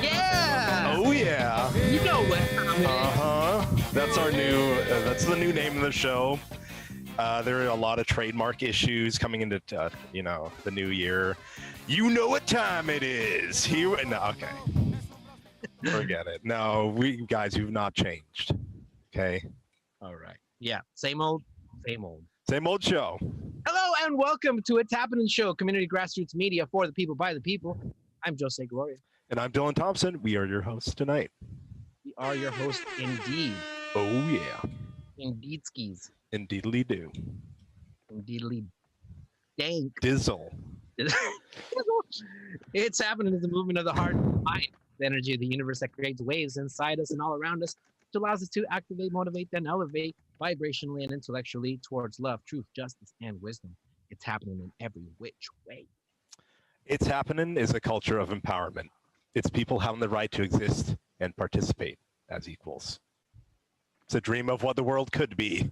Yeah. Oh yeah. You know what time it is. That's our new. That's the new name of the show. There are a lot of trademark issues coming into the new year. You know what time it is. Here. No, okay. Forget it. No, we've not changed. Okay. All right. Yeah. Same old. Same old show. Hello and welcome to It's Happening Show, community grassroots media for the people, by the people. I'm Jose Gloria. And I'm Dylan Thompson. We are your hosts tonight. We are your hosts indeed. Oh, yeah. Indeed skis. Indeedly do. Indeedly dank. Dizzle. It's Happening is a movement of the heart and mind, the energy of the universe that creates waves inside us and all around us, which allows us to activate, motivate, then elevate vibrationally and intellectually towards love, truth, justice, and wisdom. It's happening in every which way. It's Happening is a culture of empowerment. It's people having the right to exist and participate as equals. It's a dream of what the world could be,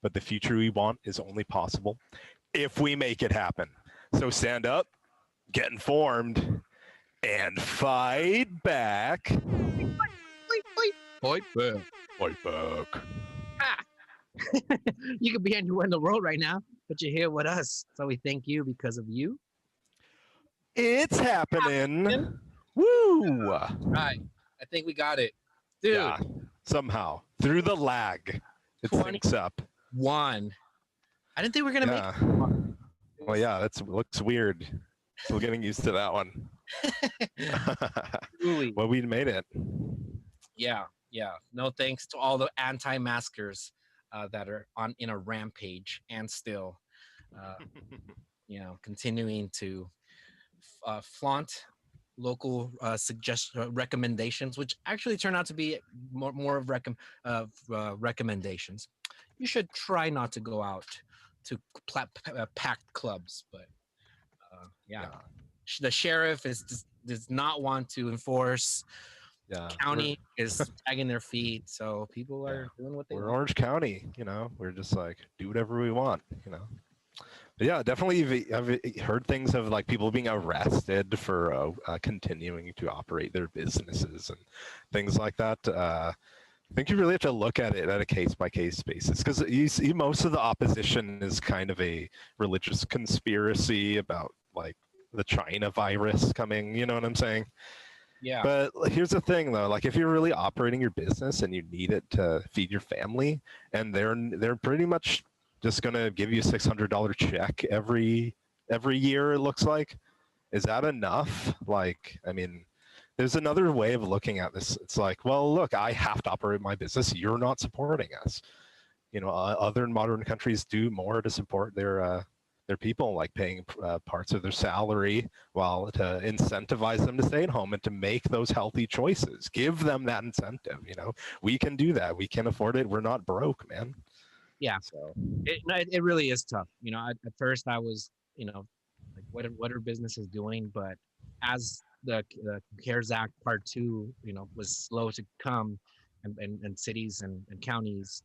but the future we want is only possible if we make it happen. So stand up, get informed, and fight back. Fight back. Fight back. You could be anywhere in the world right now, but you're here with us. So we thank you because of you. It's happening. Woo! Right. I think we got it. Dude. Yeah, somehow. Through the lag, it syncs up. I didn't think we were going to make it. Well, yeah, that looks weird. Still getting used to that one. Well, we made it. Yeah. No thanks to all the anti-maskers that are in a rampage and still, continuing to flaunt local recommendations, which actually turn out to be more of recommendations. You should try not to go out to packed clubs, but the sheriff does not want to enforce. County is tagging their feet, so people are doing what they want. We're Orange County, we're just like do whatever we want, But yeah, definitely I've heard things of like people being arrested for continuing to operate their businesses and things like that. I think you really have to look at it at a case-by-case basis, because you see most of the opposition is kind of a religious conspiracy about like the China virus coming, you know what I'm saying? Yeah. But here's the thing though, like if you're really operating your business and you need it to feed your family, and they're pretty much just gonna give you a $600 check every year, it looks like. Is that enough? Like, I mean, there's another way of looking at this. It's like, well, look, I have to operate my business. You're not supporting us. Other modern countries do more to support their people, like paying parts of their salary while to incentivize them to stay at home and to make those healthy choices. Give them that incentive. We can do that. We can afford it. We're not broke, man. Yeah. So it really is tough. At first I was, like what are businesses doing? But as the CARES Act Part 2, was slow to come, and cities and counties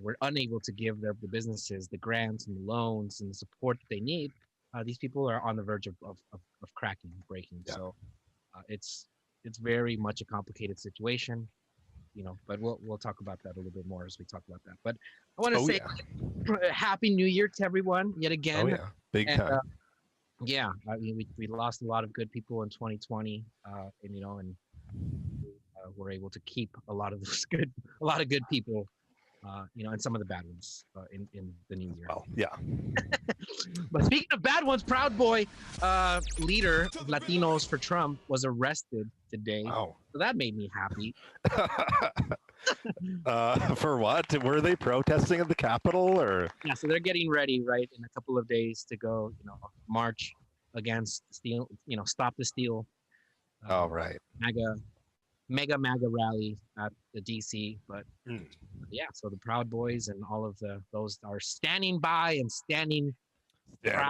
were unable to give the businesses the grants and the loans and the support that they need, these people are on the verge of cracking, breaking. Yeah. So it's very much a complicated situation, but we'll talk about that a little bit more as we talk about that. But I want to say Happy New Year to everyone yet again. Oh yeah, big time. I mean, we lost a lot of good people in 2020, and we're able to keep a lot of good people. And some of the bad ones in the new year. Well, yeah. But speaking of bad ones, Proud Boy, leader of Latinos for Trump, was arrested today. Wow. So that made me happy. For what? Were they protesting at the Capitol, or? Yeah, so they're getting ready, right, in a couple of days to go, march against steal, stop the steal. Right. Mega rally at the DC, but so the Proud Boys and all of those are standing by and standing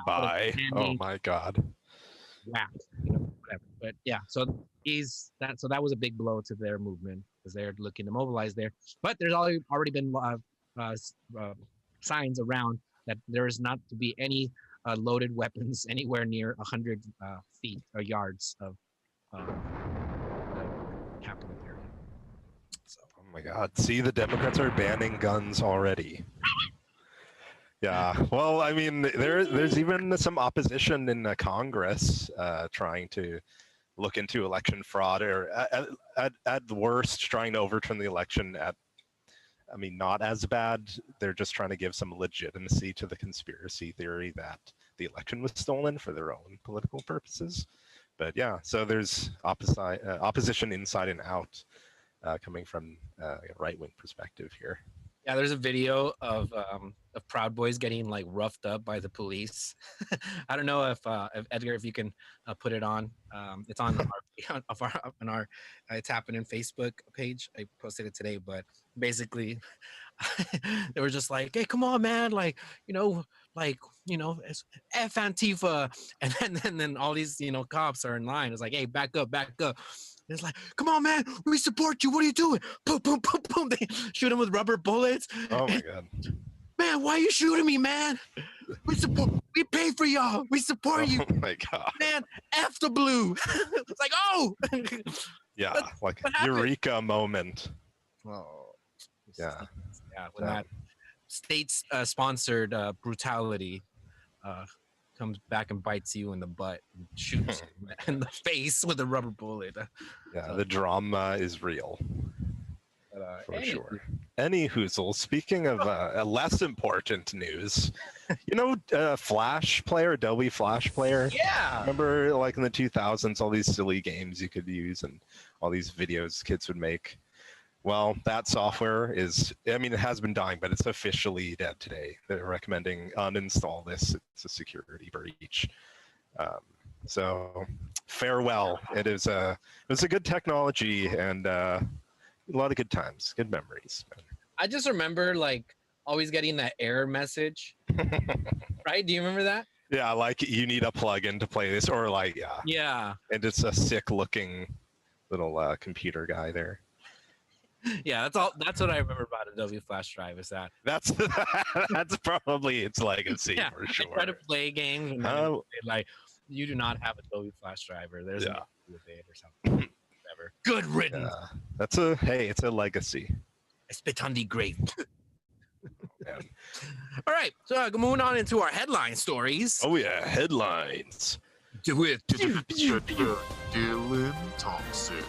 by. Oh my God. Wow. Whatever. But yeah, so that was a big blow to their movement because they're looking to mobilize there. But there's already been signs around that there is not to be any loaded weapons anywhere near 100 feet or yards of the capital area. So. Oh my God! See, the Democrats are banning guns already. Yeah. Well, I mean, there's even some opposition in Congress trying to look into election fraud, or at the worst, trying to overturn the election. I mean, not as bad. They're just trying to give some legitimacy to the conspiracy theory that the election was stolen for their own political purposes. But yeah, so there's opposition inside and out coming from a right-wing perspective here. Yeah, there's a video of Proud Boys getting like roughed up by the police. I don't know if Edgar, if you can put it on. It's on our It's Happening Facebook page. I posted it today, but basically, they were just like, "Hey, come on, man! Like, it's F Antifa," and then all these cops are in line. It's like, "Hey, back up, back up." It's like, "Come on, man, we support you. What are you doing?" Boom, boom, boom, boom. They shoot him with rubber bullets. Oh my God. Man, why are you shooting me, man? We pay for y'all. We support you. Oh my God. Man, F the blue. It's like, oh. Yeah, like eureka moment. Oh. Yeah. Yeah, when that state-sponsored brutality comes back and bites you in the butt and shoots you in the face with a rubber bullet. Yeah, the drama is real. For sure. Any hoozle, speaking of less important news, Flash Player, Adobe Flash Player? Yeah. Remember, like in the 2000s, all these silly games you could use and all these videos kids would make? Well, that software it has been dying, but it's officially dead today. They're recommending uninstall this. It's a security breach. So farewell. It was a good technology and a lot of good times, good memories. I just remember like always getting that error message. Right? Do you remember that? Yeah, like you need a plugin to play this, or like Yeah. And it's a sick looking little computer guy there. Yeah, that's what I remember about Adobe Flash Drive is that. That's probably its legacy for sure. I try to play games and like you do not have Adobe Flash Drive or there's a with it or something. Whatever. Good riddance. It's a legacy. I spit on the grave. All right, so moving on into our headline stories. Oh yeah, headlines. With Dylan Thompson.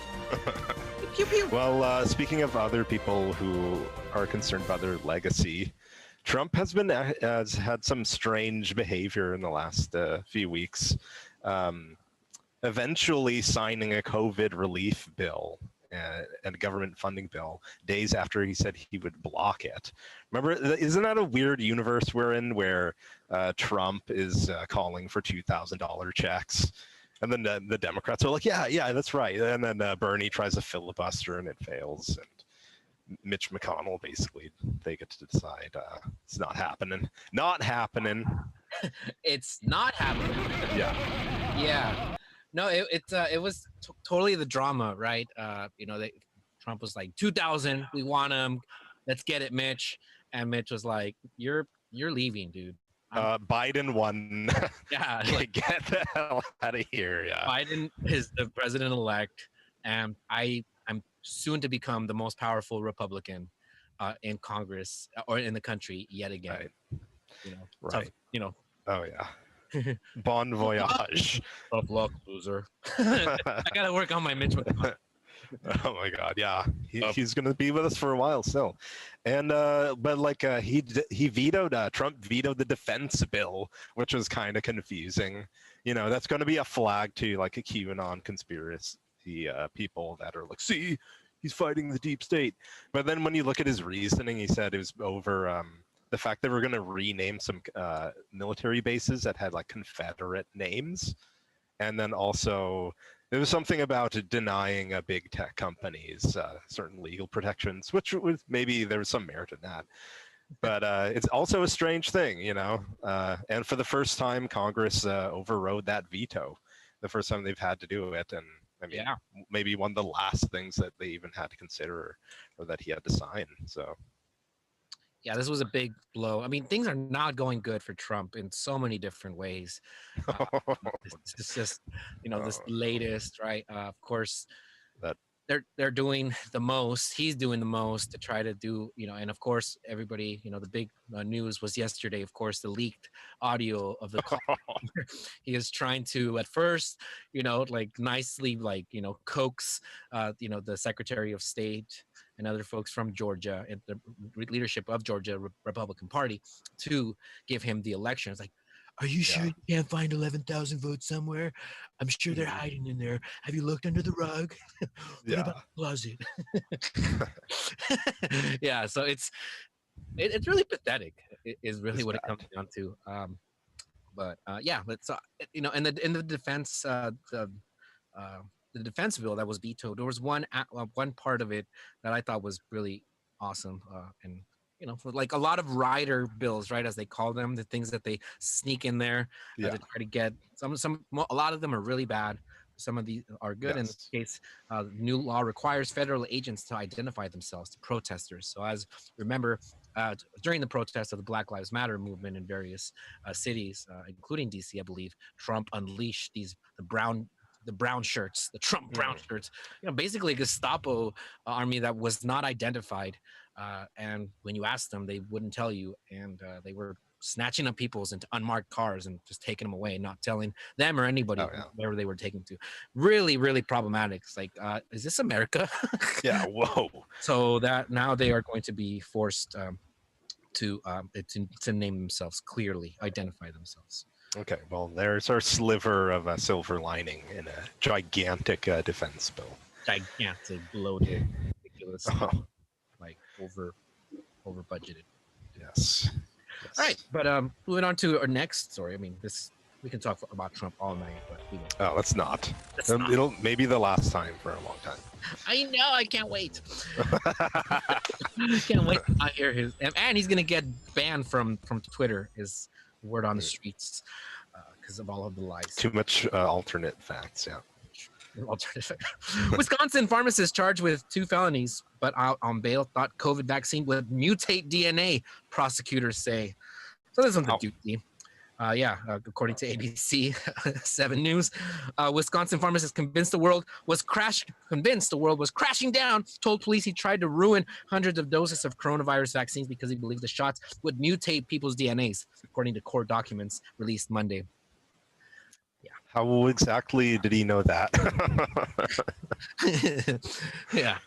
Well, speaking of other people who are concerned about their legacy, Trump has had some strange behavior in the last few weeks. Eventually signing a COVID relief bill and a government funding bill days after he said he would block it. Remember, isn't that a weird universe we're in where Trump is calling for $2,000 checks? And then the Democrats are like, yeah, that's right. And then Bernie tries to filibuster and it fails. And Mitch McConnell, basically, they get to decide it's not happening. Not happening. It's not happening. Yeah. Yeah. No, it was totally the drama, right? Trump was like 2,000. We want him. Let's get it, Mitch. And Mitch was like, "You're leaving, dude." Biden won. Yeah, like, get the hell out of here. Yeah. Biden is the president-elect, and I'm soon to become the most powerful Republican in Congress or in the country yet again. Right. Tough, Oh yeah. Bon voyage. Tough luck, loser. I gotta work on my Mitch McConnell. Oh my God, yeah, he's gonna be with us for a while still, and but like he vetoed Trump vetoed the defense bill, which was kind of confusing. That's going to be a flag to like a QAnon conspiracy people that are like, see, he's fighting the deep state. But then when you look at his reasoning, he said it was over the fact that we're going to rename some military bases that had like Confederate names, and then also. There was something about denying big tech companies certain legal protections, which was maybe there was some merit in that. But it's also a strange thing, and for the first time, Congress overrode that veto. The first time they've had to do it. And I mean, maybe one of the last things that they even had to consider or that he had to sign. So. Yeah, this was a big blow. I mean, things are not going good for Trump in so many different ways. Uh, it's just, this Oh, latest, right? Of course, that they're doing the most. He's doing the most to try to do, and of course, everybody, the big news was yesterday. Of course, the leaked audio of the call. He is trying to, at first, like nicely, like coax, the Secretary of State and other folks from Georgia and the leadership of Georgia Republican Party to give him the election. It's like, are you sure yeah. you can't find 11,000 votes somewhere? I'm sure they're hiding in there. Have you looked under the rug? What Yeah. about the closet? Yeah, so it's really pathetic. Is really It's what it bad. comes down to. But yeah, let's in the defense uh, the defense bill that was vetoed. There was one part of it that I thought was really awesome, and for like a lot of rider bills, right, as they call them, the things that they sneak in there Yeah. to try to get a lot of them are really bad. Some of these are good. In this Yes. case, new law requires federal agents to identify themselves to protesters. So, as remember, during the protest of the Black Lives Matter movement in various cities, including DC, I believe, Trump unleashed the brown shirts, the Trump brown shirts, basically a Gestapo army that was not identified. And when you asked them, they wouldn't tell you. And they were snatching up people's into unmarked cars and just taking them away, not telling them or anybody Oh yeah. where they were taken to. Really, really problematic. It's like, is this America? Yeah. Whoa. So that now they are going to be forced to name themselves clearly, identify themselves. Okay. Well, there's our sliver of a silver lining in a gigantic defense bill. Gigantic, bloated, ridiculous, Oh, like over budgeted. yes. All right, but moving on to our next story. I mean, we can talk about Trump all night, but we won't. Oh, let's not. Let's not. It'll maybe the last time for a long time. I know. I can't wait. Can't wait to not hear his. And he's gonna get banned from Twitter. Is word on the streets because of all of the lies. Too much alternate facts. Yeah. Wisconsin pharmacist charged with 2 felonies, but out on bail, thought COVID vaccine would mutate DNA, prosecutors say. So this one's a doozy. According to ABC 7 News, Wisconsin pharmacist convinced the world was crashing down, told police he tried to ruin hundreds of doses of coronavirus vaccines because he believed the shots would mutate people's DNAs, according to court documents released Monday. How exactly did he know that? Yeah,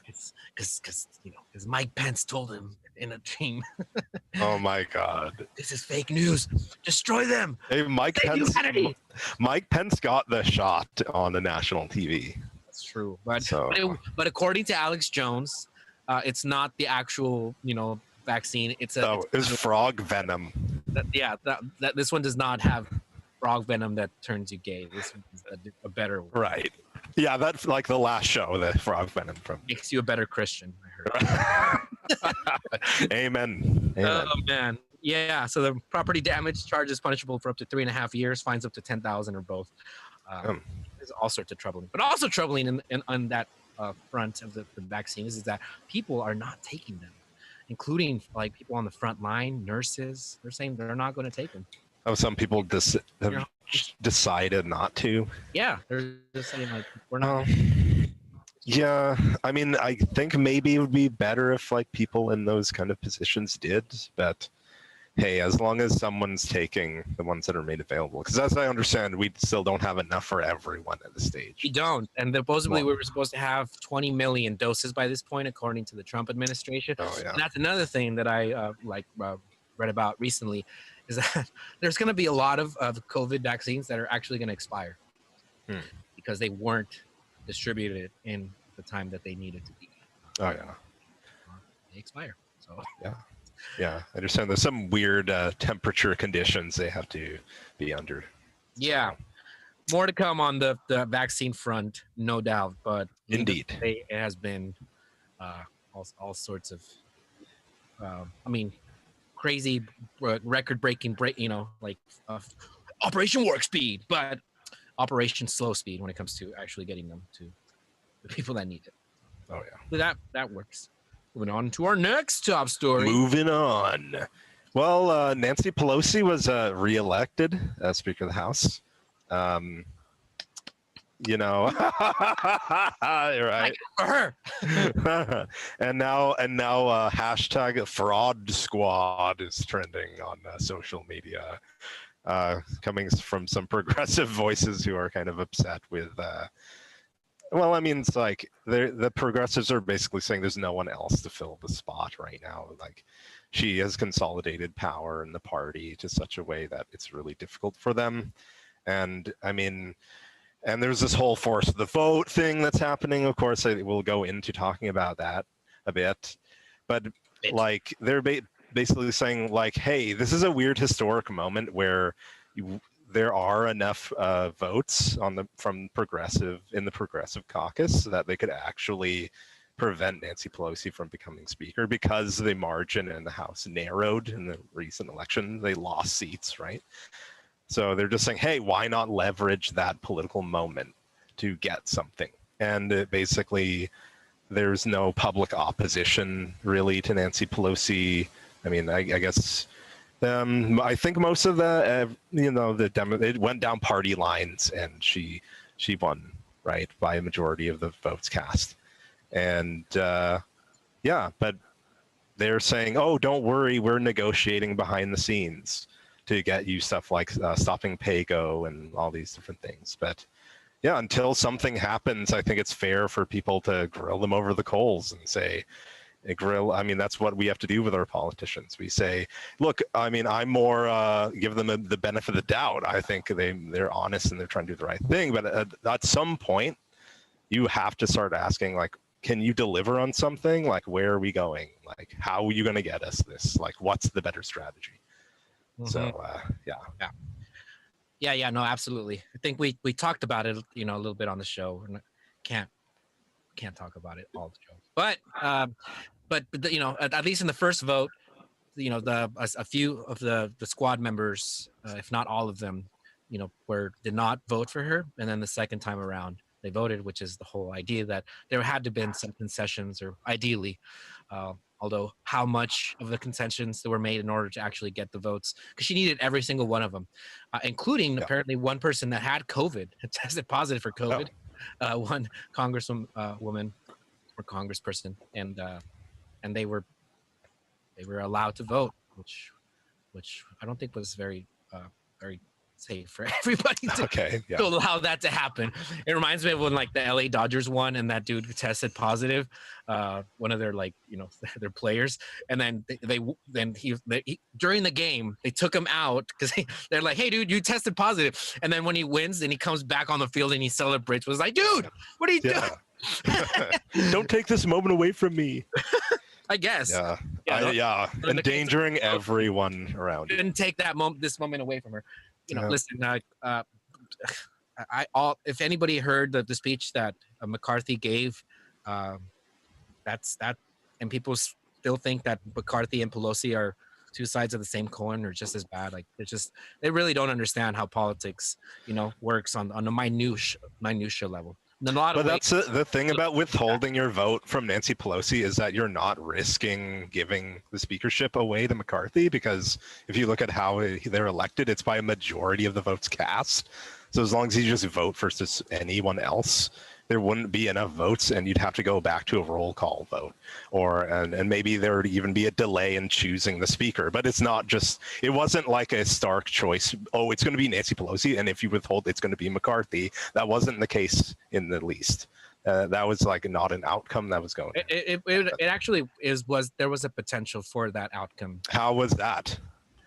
because Mike Pence told him in a dream. Oh my God! This is fake news. Destroy them. Hey, Mike Pence. Humanity. Mike Pence got the shot on the national TV. That's true, but So- but according to Alex Jones, it's not the actual vaccine. It's frog venom. This one does not have frog venom that turns you gay. This one is a better one. Right. Yeah, that's like the last show, the frog venom from. Makes you a better Christian, I heard. Amen. Amen. Oh man, yeah. So the property damage charge is punishable for up to 3.5 years, fines up to 10,000 or both. There's all sorts of troubling, but also troubling on that front of the vaccine is that people are not taking them, including like people on the front line, nurses. They're saying they're not going to take them. Oh, some people have decided not to. Yeah, they're just saying like we're not. Yeah, I mean, I think maybe it would be better if like people in those kind of positions did, but hey, as long as someone's taking the ones that are made available, because as I understand, we still don't have enough for everyone at this stage. We don't, and supposedly we were supposed to have 20 million doses by this point, according to the Trump administration. Oh yeah, and that's another thing that I read about recently, is that there's going to be a lot of COVID vaccines that are actually going to expire because they weren't distributed in the time that they needed to be. Oh yeah, they expire. So yeah, I understand. There's some weird temperature conditions they have to be under. Yeah, more to come on the vaccine front, no doubt. But indeed, it has been all sorts of, crazy, record-breaking, like Operation Warp Speed, but Operation Slow Speed when it comes to actually getting them to the people that need it. Oh yeah, That works. Moving on to our next top story. Moving on. Well, Nancy Pelosi was reelected as Speaker of the House. You know, right? For her. and now hashtag fraud squad is trending on social media, coming from some progressive voices who are kind of upset with. Well, I mean, it's like the progressives are basically saying there's no one else to fill the spot right now. Like, she has consolidated power in the party to such a way that it's really difficult for them. And I mean, and there's this whole force of the vote thing that's happening. Of course, we'll go into talking about that a bit. But like, they're basically saying like, hey, this is a weird historic moment where there are enough votes from progressive in the progressive caucus so that they could actually prevent Nancy Pelosi from becoming speaker, because the margin in the House narrowed in the recent election. They lost seats, right? So they're just saying, hey, why not leverage that political moment to get something? And basically, there's no public opposition really to Nancy Pelosi. I mean, I guess I think most of the it went down party lines, and she won, right, by a majority of the votes cast. And yeah, but they're saying, oh, don't worry, we're negotiating behind the scenes to get you stuff like stopping PAYGO and all these different things. But yeah, until something happens, I think it's fair for people to grill them over the coals and say, I mean, that's what we have to do with our politicians. We say, look, I mean, I'm more give them the benefit of the doubt. I think they're honest and they're trying to do the right thing. But at some point, you have to start asking, like, can you deliver on something? Like, where are we going? Like, how are you going to get us this? Like, what's the better strategy? Mm-hmm. So, yeah, no, absolutely. I think we talked about it, a little bit on the show, and can't talk about it all the show. But at least in the first vote, a few of the squad members, if not all of them, did not vote for her, and then the second time around they voted, which is the whole idea that there had to have been some concessions, or ideally, although how much of the concessions that were made in order to actually get the votes, because she needed every single one of them, including apparently one person that had COVID, tested positive for COVID, one woman or congressperson, and they were allowed to vote, which I don't think was very safe for everybody to allow that to happen. It reminds me of when like the LA Dodgers won and that dude tested positive, one of their their players, and then he during the game they took him out because they're like, hey dude, you tested positive, and then when he wins and he comes back on the field and he celebrates, was like, dude, what are you doing? Don't take this moment away from me. I guess. Endangering everyone around. Didn't take this moment away from her. Listen, if anybody heard the speech that McCarthy gave, that's that, and people still think that McCarthy and Pelosi are two sides of the same coin or just as bad. Like, they really don't understand how politics, works on a minutia level. But that's the thing about withholding your vote from Nancy Pelosi, is that you're not risking giving the speakership away to McCarthy, because if you look at how they're elected, it's by a majority of the votes cast. So as long as you just vote versus anyone else, there wouldn't be enough votes, and you'd have to go back to a roll call vote, and maybe there would even be a delay in choosing the speaker. But it wasn't like a stark choice. Oh, it's going to be Nancy Pelosi, and if you withhold, it's going to be McCarthy. That wasn't the case in the least. That was like not an outcome that was going. It actually there was a potential for that outcome. How was that?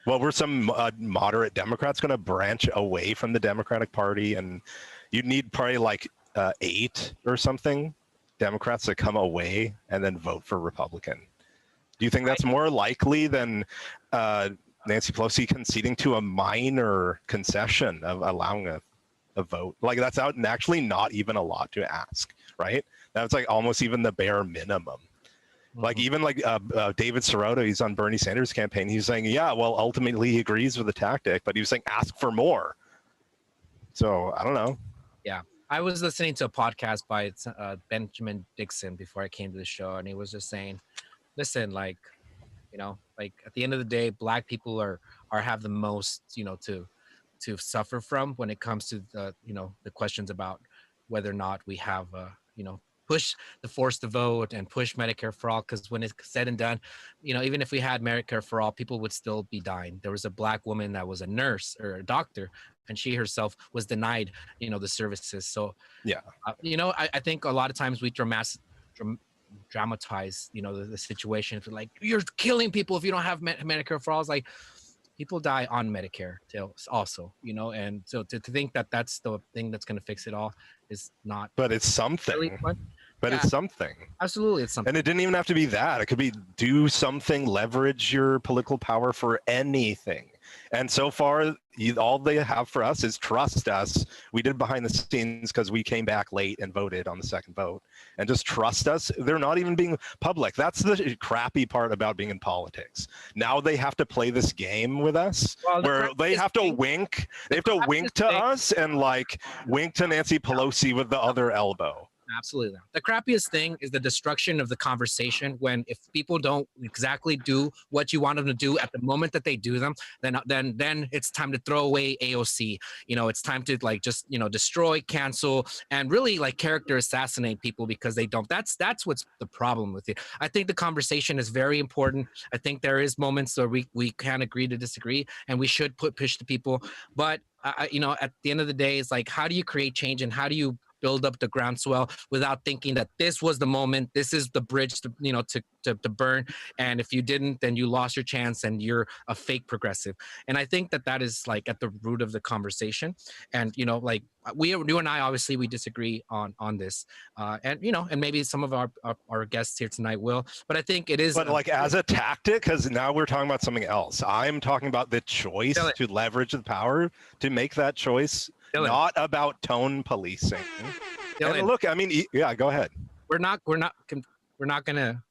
Well, were some moderate Democrats going to branch away from the Democratic Party, and you'd need probably like 8 or something Democrats to come away and then vote for Republican. Do you think that's more likely than Nancy Pelosi conceding to a minor concession of allowing a vote? Like, that's actually not even a lot to ask, right? That's like almost even the bare minimum. Like, even like David Sirota, he's on Bernie Sanders' campaign. He's saying, yeah, well, ultimately he agrees with the tactic, but he was saying ask for more. So I don't know. Yeah. I was listening to a podcast by Benjamin Dixon before I came to the show, and he was just saying listen, like, like at the end of the day, Black people are have the most, to suffer from when it comes to the, the questions about whether or not we have, push the force to vote and push Medicare for all. Because when it's said and done, even if we had Medicare for all, people would still be dying. There was a Black woman that was a nurse or a doctor, and she herself was denied, the services. So, Yeah. I think a lot of times we dramatize, the situation. Like, you're killing people if you don't have Medicare for all. It's like, people die on Medicare also, and so to think that that's the thing that's going to fix it all is not. But it's something. Really fun. But Yeah, it's something. Absolutely, it's something. And it didn't even have to be that. It could be do something, leverage your political power for anything. And so far, all they have for us is trust us. We did behind the scenes because we came back late and voted on the second vote. And just trust us. They're not even being public. That's the crappy part about being in politics. Now they have to play this game with us where they have to wink. They have to wink to us and like wink to Nancy Pelosi with the other elbow. Absolutely. The crappiest thing is the destruction of the conversation when if people don't exactly do what you want them to do at the moment that they do them, then it's time to throw away AOC. It's time to like just, destroy, cancel, and really like character assassinate people because they don't. That's what's the problem with it. I think the conversation is very important. I think there is moments where we can agree to disagree and we should push the people. But at the end of the day, it's like, how do you create change and how do you build up the groundswell without thinking that this was the moment, this is the bridge to burn, and if you didn't, then you lost your chance and you're a fake progressive. And I think that is like at the root of the conversation. And like you and I, obviously we disagree on this, and and maybe some of our guests here tonight will, but I think it is. But like as a tactic, because now we're talking about something else. I'm talking about the choice to leverage the power to make that choice. Dylan. Not about tone policing. Dylan. And look, I mean, yeah, go ahead. We're not gonna.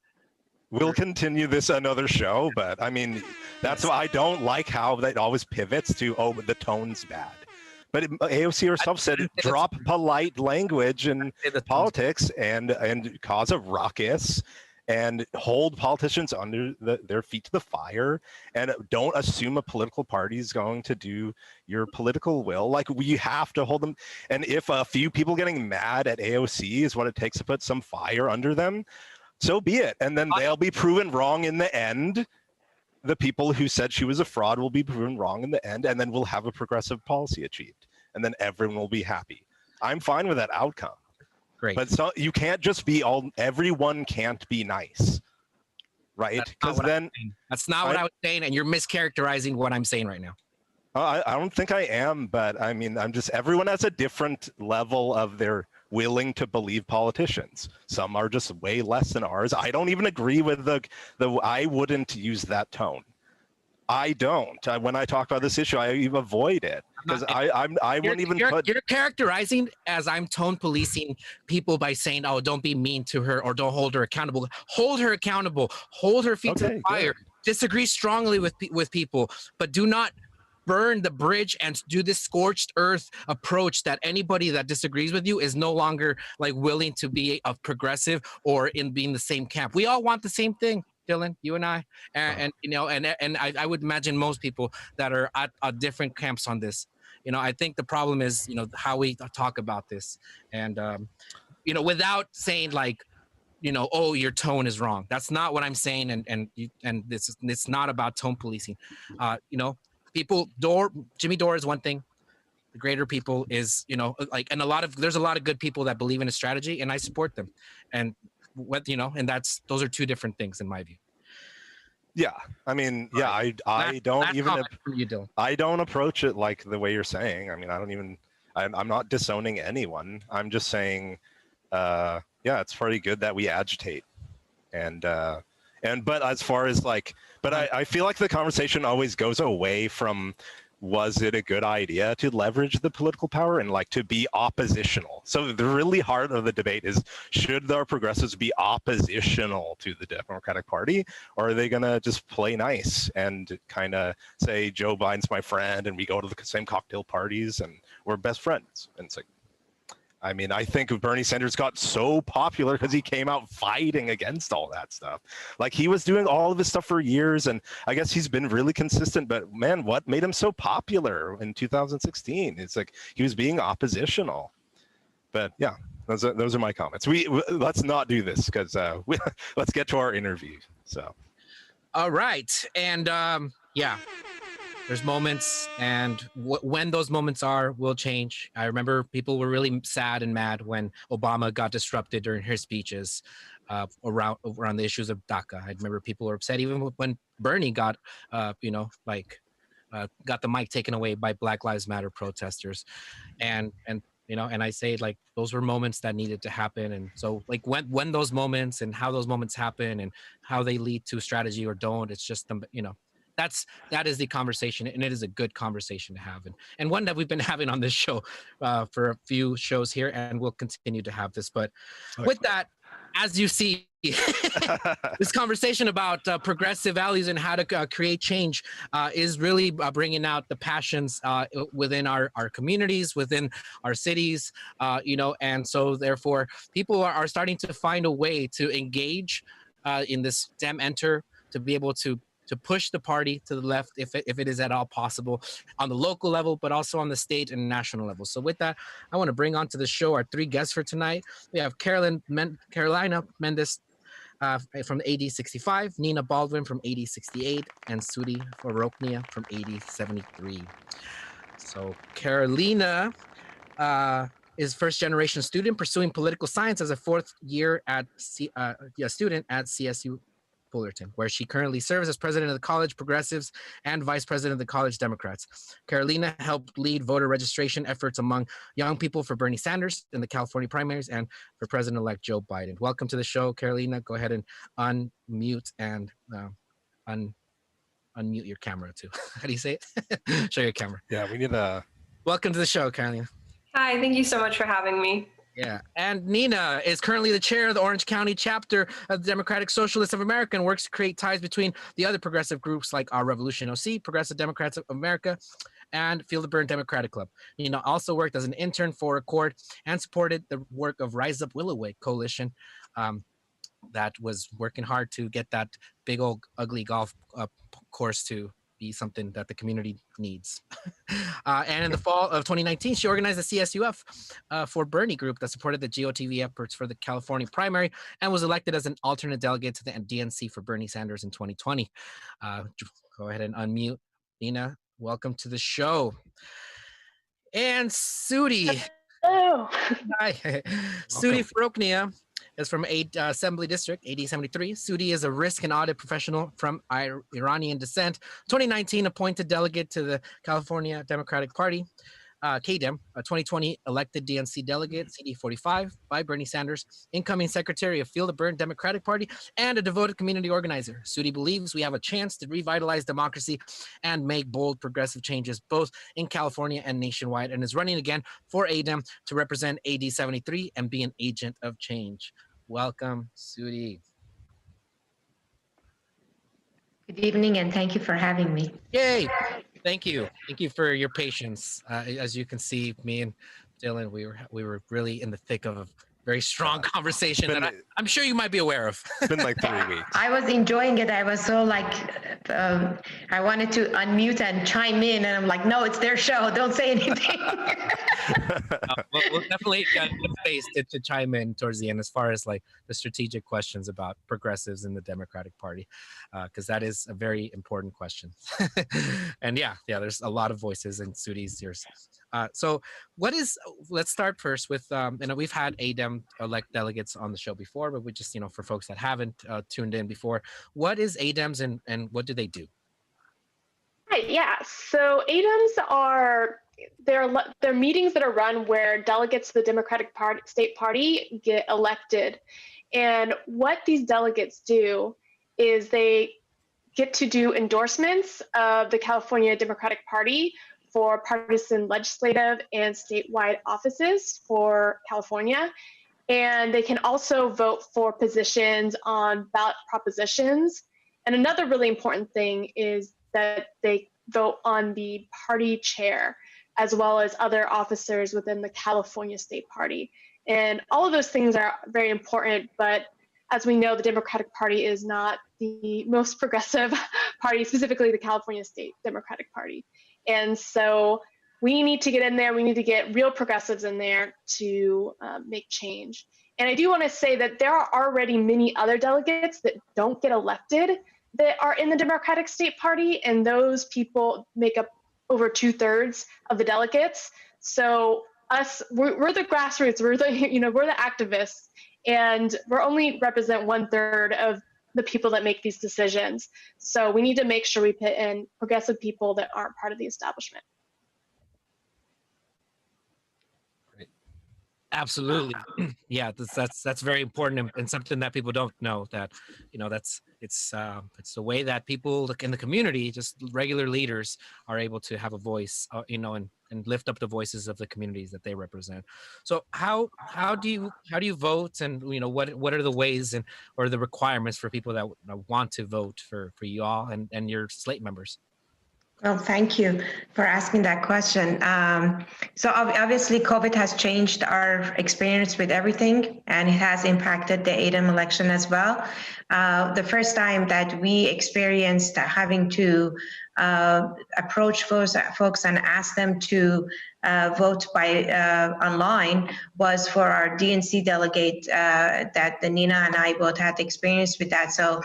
We'll continue this another show, but I mean, that's why I don't like how that always pivots to, oh, the tone's bad. But AOC herself said, drop polite language in politics and cause a ruckus and hold politicians under their feet to the fire, and don't assume a political party is going to do your political will. Like, we have to hold them. And if a few people getting mad at AOC is what it takes to put some fire under them, so be it. And then they'll be proven wrong in the end. The people who said she was a fraud will be proven wrong in the end, and then we'll have a progressive policy achieved. And then everyone will be happy. I'm fine with that outcome. Great. But so you can't just be everyone can't be nice, right? Because then that's not what I was saying, and you're mischaracterizing what I'm saying right now. I don't think I am, but I mean, everyone has a different level of their willing to believe politicians. Some are just way less than ours. I don't even agree with I wouldn't use that tone. I don't. When I talk about this issue, I avoid it because I wouldn't even put. You're characterizing as I'm tone policing people by saying, "Oh, don't be mean to her or don't hold her accountable." Hold her accountable. Hold her feet to the fire. Good. Disagree strongly with people, but do not burn the bridge and do this scorched earth approach that anybody that disagrees with you is no longer like willing to be a progressive or in being the same camp. We all want the same thing. Dylan, you and I, and I would imagine most people that are at different camps on this. I think the problem is, how we talk about this, and without saying like, oh, your tone is wrong. That's not what I'm saying, and it's not about tone policing. People, Jimmy Dore is one thing. The greater people is, like, and there's a lot of good people that believe in a strategy, and I support them, and and those are two different things in my view. Yeah, I mean, yeah, I don't approach it like the way you're saying. I mean, I'm not disowning anyone. I'm just saying, yeah, it's pretty good that we agitate, but as far as I feel like the conversation always goes away from, was it a good idea to leverage the political power and to be oppositional? So the really heart of the debate is, should our progressives be oppositional to the Democratic Party, or are they going to just play nice and kind of say, Joe Biden's my friend and we go to the same cocktail parties and we're best friends? And it's like, I mean, I think Bernie Sanders got so popular because he came out fighting against all that stuff. Like, he was doing all of this stuff for years, and I guess he's been really consistent. But man, what made him so popular in 2016? It's like he was being oppositional. But yeah, those are my comments. Let's not do this because let's get to our interview. So, all right, and yeah. There's moments, and when those moments are, will change. I remember people were really sad and mad when Obama got disrupted during his speeches around the issues of DACA. I remember people were upset even when Bernie got, got the mic taken away by Black Lives Matter protesters, and I say, like, those were moments that needed to happen. And so, like, when those moments and how those moments happen and how they lead to strategy or don't, it's just that is the conversation, and it is a good conversation to have, and one that we've been having on this show for a few shows here, and we'll continue to have this. But with that, as you see, this conversation about progressive values and how to create change is really bringing out the passions within our communities, within our cities, and so therefore people are starting to find a way to engage in this Dem Enter, to be able to push the party to the left if it is at all possible on the local level, but also on the state and national level. So with that, I want to bring onto the show our three guests for tonight. We have Carolina Mendez from AD 65, Nina Baldwin from AD 68, and Sudi Farokhnia from AD 73. So Carolina is first-generation student pursuing political science as a fourth year student at CSU Fullerton, where she currently serves as president of the College Progressives and vice president of the College Democrats. Carolina helped lead voter registration efforts among young people for Bernie Sanders in the California primaries and for President-elect Joe Biden. Welcome to the show, Carolina. Go ahead and unmute and unmute your camera too. How do you say it? Show your camera. Yeah, we need a... Welcome to the show, Carolina. Hi, thank you so much for having me. Yeah, and Nina is currently the chair of the Orange County chapter of the Democratic Socialists of America and works to create ties between the other progressive groups like Our Revolution OC, Progressive Democrats of America, and Feel the Burn Democratic Club. Nina also worked as an intern for Accord and supported the work of Rise Up Willoway Coalition that was working hard to get that big old ugly golf course to be something that the community needs. And in the fall of 2019, she organized a CSUF for Bernie group that supported the GOTV efforts for the California primary and was elected as an alternate delegate to the DNC for Bernie Sanders in 2020. Go ahead and unmute. Nina, welcome to the show. And Sudi. Hello. Hi. Sudi Farokhnia is from Assembly District, AD 73. Sudi is a risk and audit professional from Iranian descent. 2019 appointed delegate to the California Democratic Party, KDEM, a 2020 elected DNC delegate, CD 45, by Bernie Sanders, incoming secretary of Feel the Burn Democratic Party, and a devoted community organizer. Sudi believes we have a chance to revitalize democracy and make bold progressive changes both in California and nationwide, and is running again for ADEM to represent AD 73 and be an agent of change. Welcome, Sudi. Good evening, and thank you for having me. Yay! Thank you. Thank you for your patience. As you can see, me and Dylan, we were really in the thick of a very strong conversation that I'm sure you might be aware of. It's been like 3 weeks. I was enjoying it. I was so like, I wanted to unmute and chime in, and I'm like, no, it's their show. Don't say anything. We'll definitely get space to chime in towards the end as far as like the strategic questions about progressives in the Democratic Party, because that is a very important question. And yeah, there's a lot of voices in Sudi's yours. So let's start first with, we've had ADEM elect delegates on the show before, but we just, for folks that haven't tuned in before, what is ADEMs and what do they do? Right, yeah, so ADEMs are, they're meetings that are run where delegates to the Democratic State Party get elected. And what these delegates do is they get to do endorsements of the California Democratic Party for partisan legislative and statewide offices for California. And they can also vote for positions on ballot propositions. And another really important thing is that they vote on the party chair. as well as other officers within the California State Party. And all of those things are very important, but as we know, the Democratic Party is not the most progressive party, specifically the California State Democratic Party. And so we need to get in there. We need to get real progressives in there to make change. And I do want to say that there are already many other delegates that don't get elected that are in the Democratic State Party, and those people make up over 2/3 of the delegates. So we're the grassroots, we're the activists, and we're only represent 1/3 of the people that make these decisions. So we need to make sure we put in progressive people that aren't part of the establishment. Absolutely. Yeah, that's very important, and something that people don't know, that it's the way that people in the community, just regular leaders, are able to have a voice, and lift up the voices of the communities that they represent. So how do you vote, and what are the ways or the requirements for people that want to vote for you all and your slate members? Well, thank you for asking that question. So obviously, COVID has changed our experience with everything, and it has impacted the ADEM election as well. The first time that we experienced having to approach folks and ask them to vote by online was for our DNC delegate that Nina and I both had experience with that. So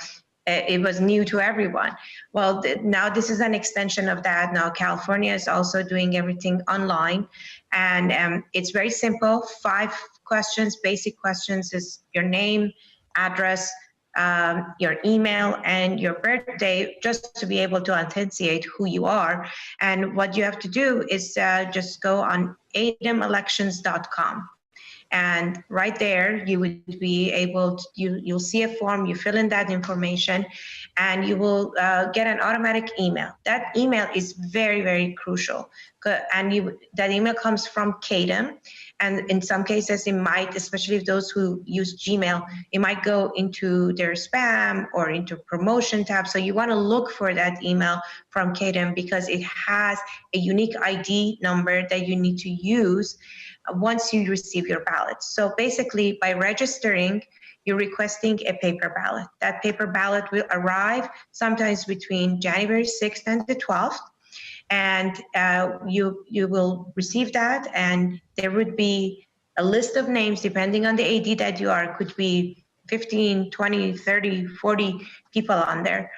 it was new to everyone. Well, now this is an extension of that. Now California is also doing everything online, and it's very simple. 5 questions, basic questions, is your name, address, your email, and your birthday, just to be able to authenticate who you are. And what you have to do is just go on ademelections.com. And right there, you would be able to, you'll see a form, you fill in that information, and you will get an automatic email. That email is very, very crucial. And that email comes from ADEM. And in some cases, it might, especially if those who use Gmail, it might go into their spam or into promotion tab. So you want to look for that email from ADEM, because it has a unique ID number that you need to use once you receive your ballot. So basically, by registering, you're requesting a paper ballot. That paper ballot will arrive sometimes between January 6th and the 12th. And you will receive that, and there would be a list of names, depending on the AD that you are. Could be 15, 20, 30, 40 people on there,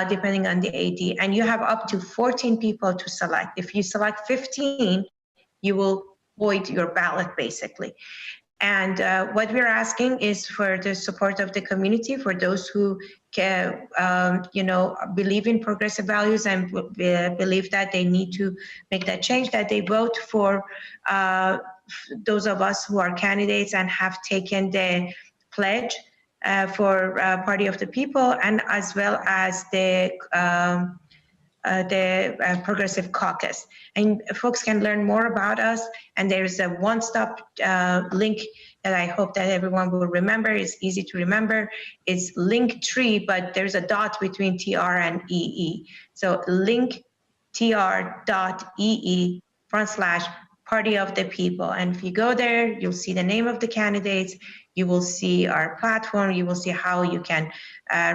depending on the AD. And you have up to 14 people to select. If you select 15, you will void your ballot, basically. And what we're asking is for the support of the community, for those who can, believe in progressive values and believe that they need to make that change, that they vote for those of us who are candidates and have taken the pledge for Party of the People, and as well as the Progressive Caucus. And folks can learn more about us, and there's a one-stop link that I hope that everyone will remember. It's easy to remember. It's Linktree, but there's a dot between TR and EE. So linktr.ee/Party of the People. And if you go there, you'll see the name of the candidates, you will see our platform, you will see how you can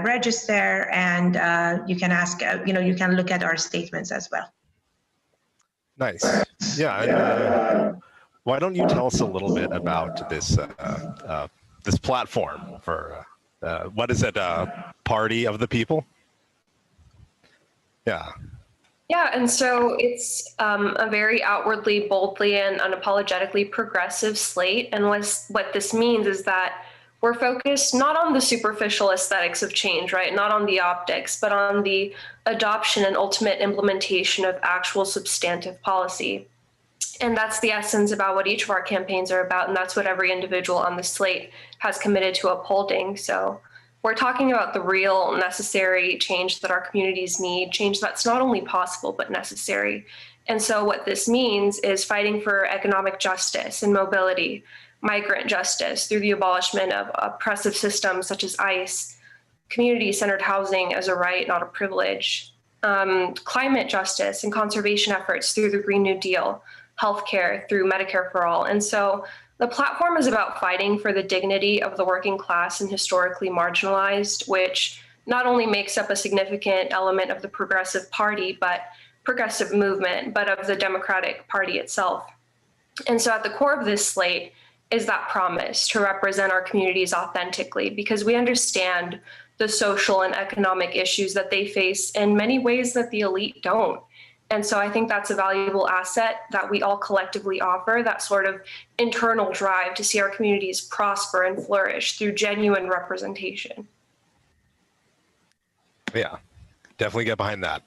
register, and you can ask, you can look at our statements as well. Nice. Yeah. And, why don't you tell us a little bit about this this platform for what is it? Party of the People? Yeah. Yeah, and so it's a very outwardly, boldly, and unapologetically progressive slate. And what this means is that we're focused not on the superficial aesthetics of change, right? Not on the optics, but on the adoption and ultimate implementation of actual substantive policy. And that's the essence about what each of our campaigns are about. And that's what every individual on the slate has committed to upholding. So we're talking about the real necessary change that our communities need, change that's not only possible, but necessary. And so what this means is fighting for economic justice and mobility, migrant justice through the abolishment of oppressive systems such as ICE, community-centered housing as a right, not a privilege, climate justice and conservation efforts through the Green New Deal, healthcare through Medicare for all. And so the platform is about fighting for the dignity of the working class and historically marginalized, which not only makes up a significant element of the progressive party, but progressive movement, but of the Democratic Party itself. And so at the core of this slate is that promise to represent our communities authentically, because we understand the social and economic issues that they face in many ways that the elite don't. And so I think that's a valuable asset that we all collectively offer, that sort of internal drive to see our communities prosper and flourish through genuine representation. Yeah, definitely get behind that.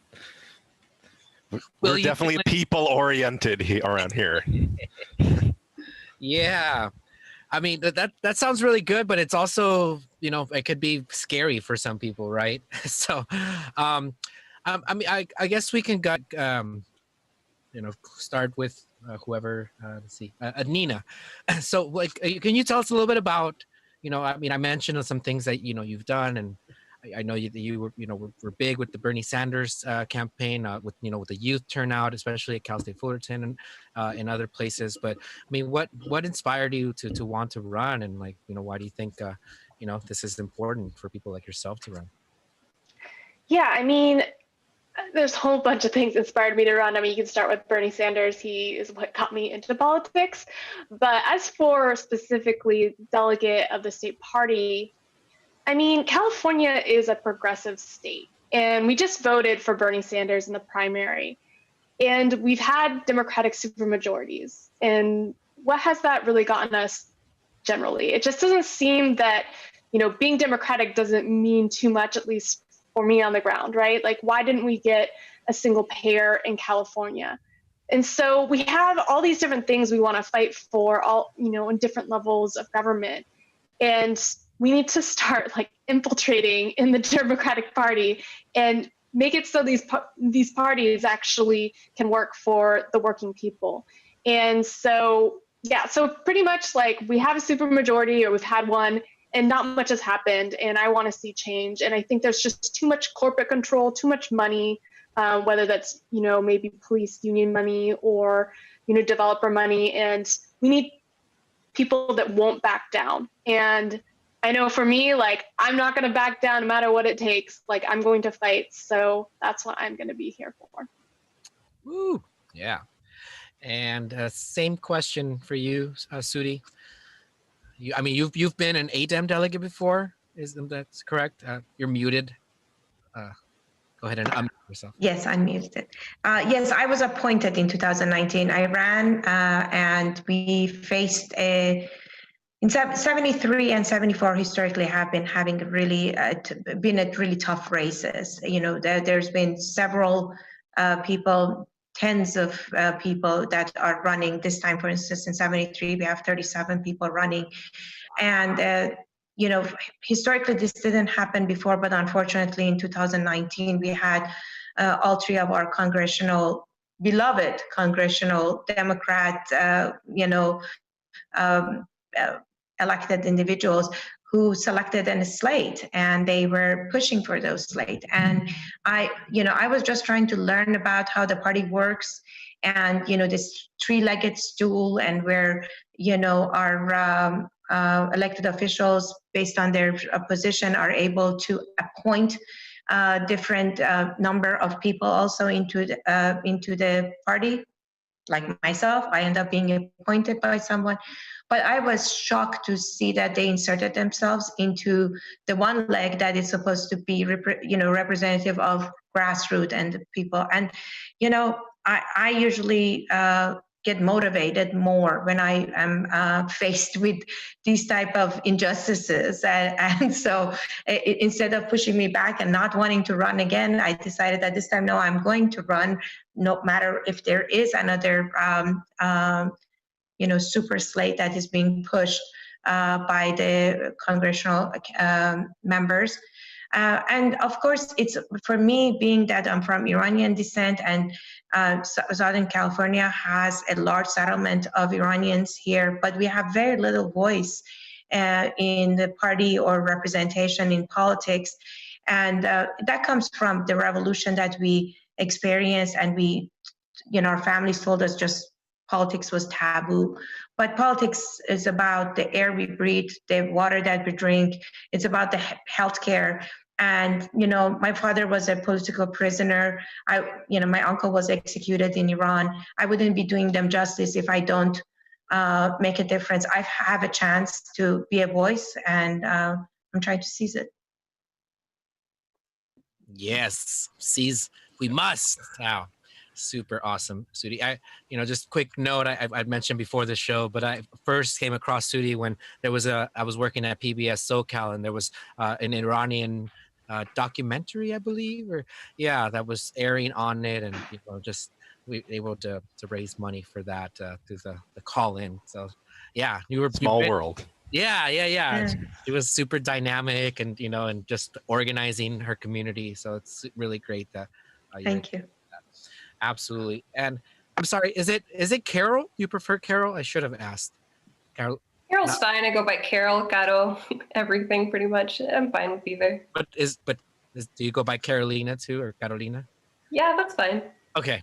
Well, We're definitely people-oriented around here. Yeah, I mean that sounds really good, but it's also, you know, it could be scary for some people, right? So, I mean, I guess we can you know, start with whoever. Let's see, Nina. So, like, can you tell us a little bit about, you know, I mean, I mentioned some things that, you know, you've done, and I know you were, you know, were big with the Bernie Sanders campaign, with, you know, with the youth turnout, especially at Cal State Fullerton and in other places. But I mean, what inspired you to want to run, and, like, you know, why do you think, you know, this is important for people like yourself to run? Yeah, I mean, there's a whole bunch of things inspired me to run. I mean, you can start with Bernie Sanders. He is what got me into politics. But as for specifically delegate of the state party, I mean, California is a progressive state, and we just voted for Bernie Sanders in the primary, and we've had Democratic supermajorities. And what has that really gotten us generally? It just doesn't seem that, you know, being Democratic doesn't mean too much, at least for me on the ground, right? Like, why didn't we get a single payer in California? And so we have all these different things we want to fight for, all, you know, in different levels of government. And we need to start, like, infiltrating in the Democratic Party and make it so these parties actually can work for the working people. And so, yeah, so pretty much, like, we have a supermajority, or we've had one, and not much has happened, and I want to see change. And I think there's just too much corporate control, too much money, whether that's, you know, maybe police union money or, you know, developer money. And we need people that won't back down. And I know for me, like, I'm not going to back down no matter what it takes. Like, I'm going to fight. So that's what I'm going to be here for. Woo, yeah. And same question for you, Sudi. I mean, you've been an ADEM delegate before, isn't that correct? You're muted. Go ahead and unmute yourself. Yes, unmuted. Yes, I was appointed in 2019. I ran, and we faced in 73 and 74 historically have been having really really tough races. You know, there's been several people, tens of people that are running this time. For instance, in 73, we have 37 people running. And, you know, historically, this didn't happen before, but unfortunately, in 2019, we had all three of our beloved congressional Democrat, you know, elected individuals who selected a slate, and they were pushing for those slate. And I was just trying to learn about how the party works, and, you know, this three-legged stool, and where, you know, our elected officials, based on their position, are able to appoint different number of people also into the party. Like myself, I end up being appointed by someone. But I was shocked to see that they inserted themselves into the one leg that is supposed to be, you know, representative of grassroots and the people. And, you know, I usually get motivated more when I am faced with these type of injustices. And so instead of pushing me back and not wanting to run again, I decided that this time, no, I'm going to run, no matter if there is another you know, super slate that is being pushed by the congressional members. And of course, it's, for me, being that I'm from Iranian descent, and Southern California has a large settlement of Iranians here, but we have very little voice in the party or representation in politics. And that comes from the revolution that we experienced, and we, you know, our families told us, just politics was taboo. But politics is about the air we breathe, the water that we drink. It's about the healthcare. And, my father was a political prisoner. My uncle was executed in Iran. I wouldn't be doing them justice if I don't make a difference. I have a chance to be a voice, and I'm trying to seize it. Yes, seize. We must. Wow, super awesome, Sudi. Just quick note. I'd mentioned before the show, but I first came across Sudi when I was working at PBS SoCal, and there was an Iranian documentary, I believe, that was airing on it, and just we were able to raise money for that through the call in. So yeah, Small world. Yeah. It was super dynamic, and and just organizing her community. So it's really great that Thank you. Absolutely. And I'm sorry, is it Carol? You prefer Carol? I should have asked. Carol's fine. I go by Carol, Caro, everything pretty much. I'm fine with either. But do you go by Carolina too, or Carolina? Yeah, that's fine. Okay,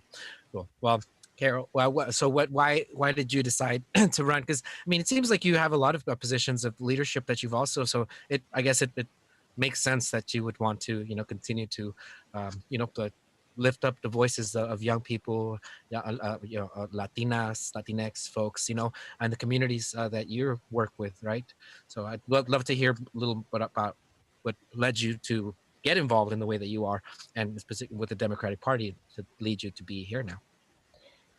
cool. Well, Carol, why did you decide to run? Because it seems like you have a lot of positions of leadership that you've also. So I guess it makes sense that you would want to continue to to lift up the voices of young people, Latinas, Latinx folks, and the communities that you work with, right? So I'd love to hear a little bit about what led you to get involved in the way that you are, and specifically with the Democratic Party to lead you to be here now.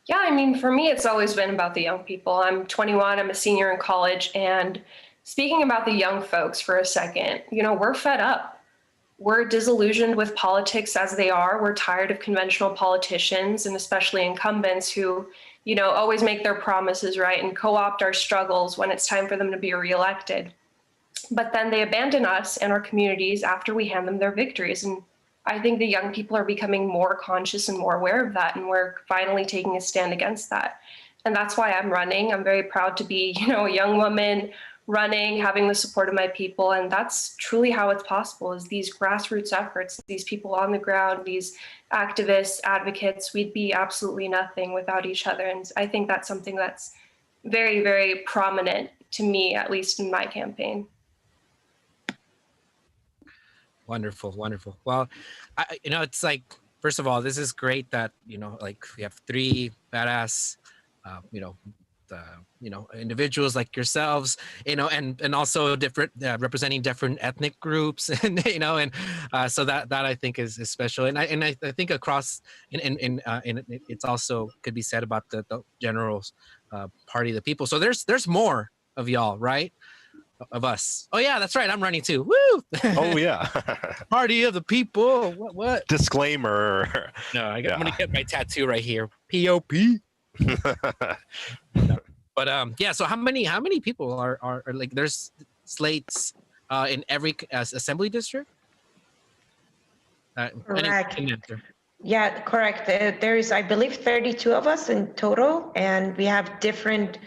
Yeah, for me, it's always been about the young people. I'm 21, I'm a senior in college, and speaking about the young folks for a second, we're fed up. We're disillusioned with politics as they are. We're tired of conventional politicians, and especially incumbents who, always make their promises, right, and co-opt our struggles when it's time for them to be reelected. But then they abandon us and our communities after we hand them their victories. And I think the young people are becoming more conscious and more aware of that, and we're finally taking a stand against that. And that's why I'm running. I'm very proud to be, a young woman running, having the support of my people. And that's truly how it's possible, is these grassroots efforts, these people on the ground, these activists, advocates. We'd be absolutely nothing without each other. And I think that's something that's very, very prominent to me, at least in my campaign. Wonderful. Well, it's like, first of all, this is great that, we have three badass, individuals like yourselves, and also different, representing different ethnic groups, and, so that I think is special. And I think across, and it's also could be said about the general party of the people. So there's more of y'all, right? Of us. Oh yeah, that's right. I'm running too. Woo! Oh yeah. Party of the people. What? Disclaimer. No, I'm gonna get my tattoo right here. POP. No. But yeah. So how many people are like? There's slates in every assembly district. Correct. Yeah, correct. There is, I believe, 32 of us in total, and we have different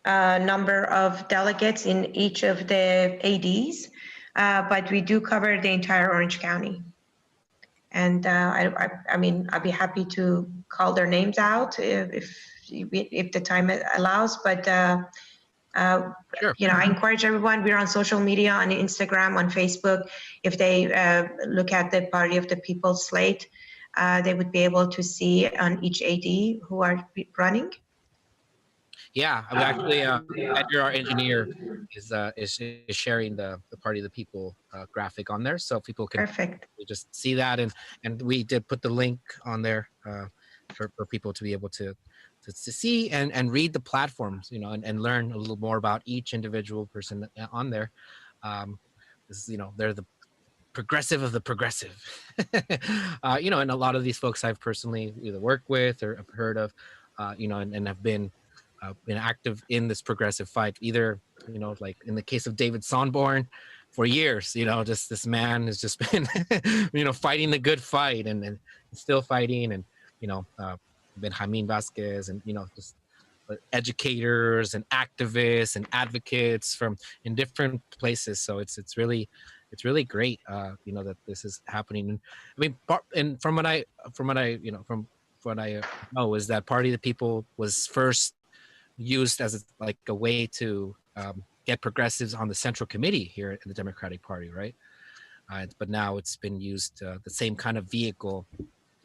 number of delegates in each of the ADs, but we do cover the entire Orange County. And I'd be happy to call their names out if the time allows. But sure. I encourage everyone. We're on social media, on Instagram, on Facebook. If they look at the Party of the People slate, they would be able to see on each AD who are running. Yeah, actually, Edgar, our engineer, is sharing the Party of the People graphic on there, so people can just see that, and we did put the link on there for people to be able to see and read the platforms, and learn a little more about each individual person on there. They're the progressive of the progressive, and a lot of these folks I've personally either worked with or have heard of, and have been active in this progressive fight, either, like in the case of David Sonborn for years, just this man has just been, fighting the good fight and still fighting, and, Benjamin Vasquez, and, just educators and activists and advocates in different places. So it's really great, that this is happening. And from what I know is that Party of the People was first used as like a way to get progressives on the central committee here in the Democratic Party, right? But now it's been used the same kind of vehicle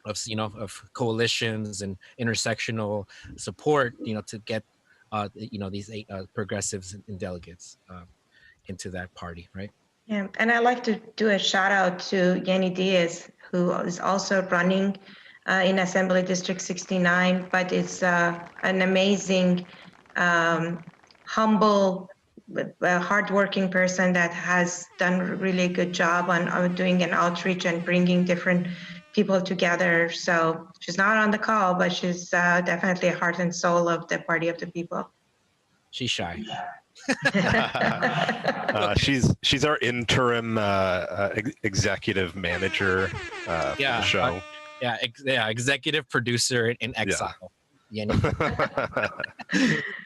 of of coalitions and intersectional support, to get these progressives and delegates into that party, right? Yeah, and I'd like to do a shout out to Yanni Diaz, who is also running in Assembly District 69, but it's an amazing, humble, hardworking person that has done a really good job on doing an outreach and bringing different people together. So she's not on the call, but she's definitely a heart and soul of the Party of the People. She's shy. She's our interim executive manager for the show. Executive producer in exile. Yeah.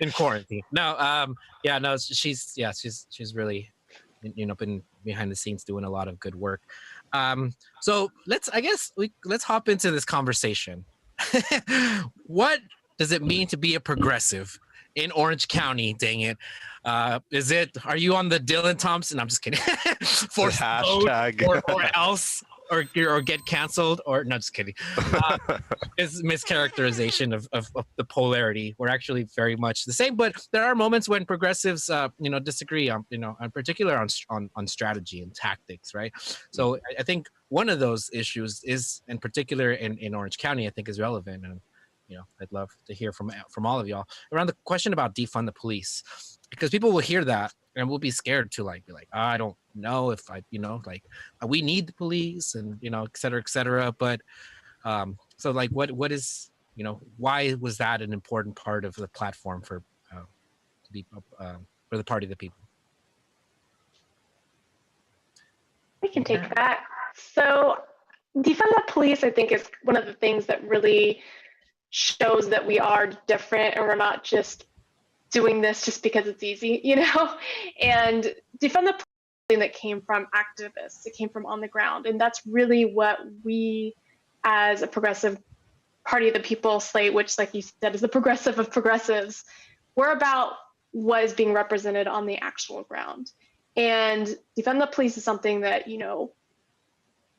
In quarantine. No, she's really, been behind the scenes doing a lot of good work. So let's hop into this conversation. What does it mean to be a progressive in Orange County? Dang it. Are you on the Dylan Thompson? I'm just kidding. For hashtag or else or get canceled or no, just kidding. It's mischaracterization of the polarity. We're actually very much the same, but there are moments when progressives disagree on in particular on strategy and tactics, right? So I think one of those issues is in particular in Orange County, I think is relevant, and I'd love to hear from all of y'all around the question about defund the police, because people will hear that and will be scared to be like, I don't know if we need the police and et cetera. But so what is why was that an important part of the platform for the Party of the People? We can take that. So defund the police, I think, is one of the things that really shows that we are different and we're not just doing this just because it's easy, and defund the police that came from activists. It came from on the ground, and that's really what we as a progressive Party of the People slate, which like you said is the progressive of progressives, we're about what is being represented on the actual ground. And defund the police is something that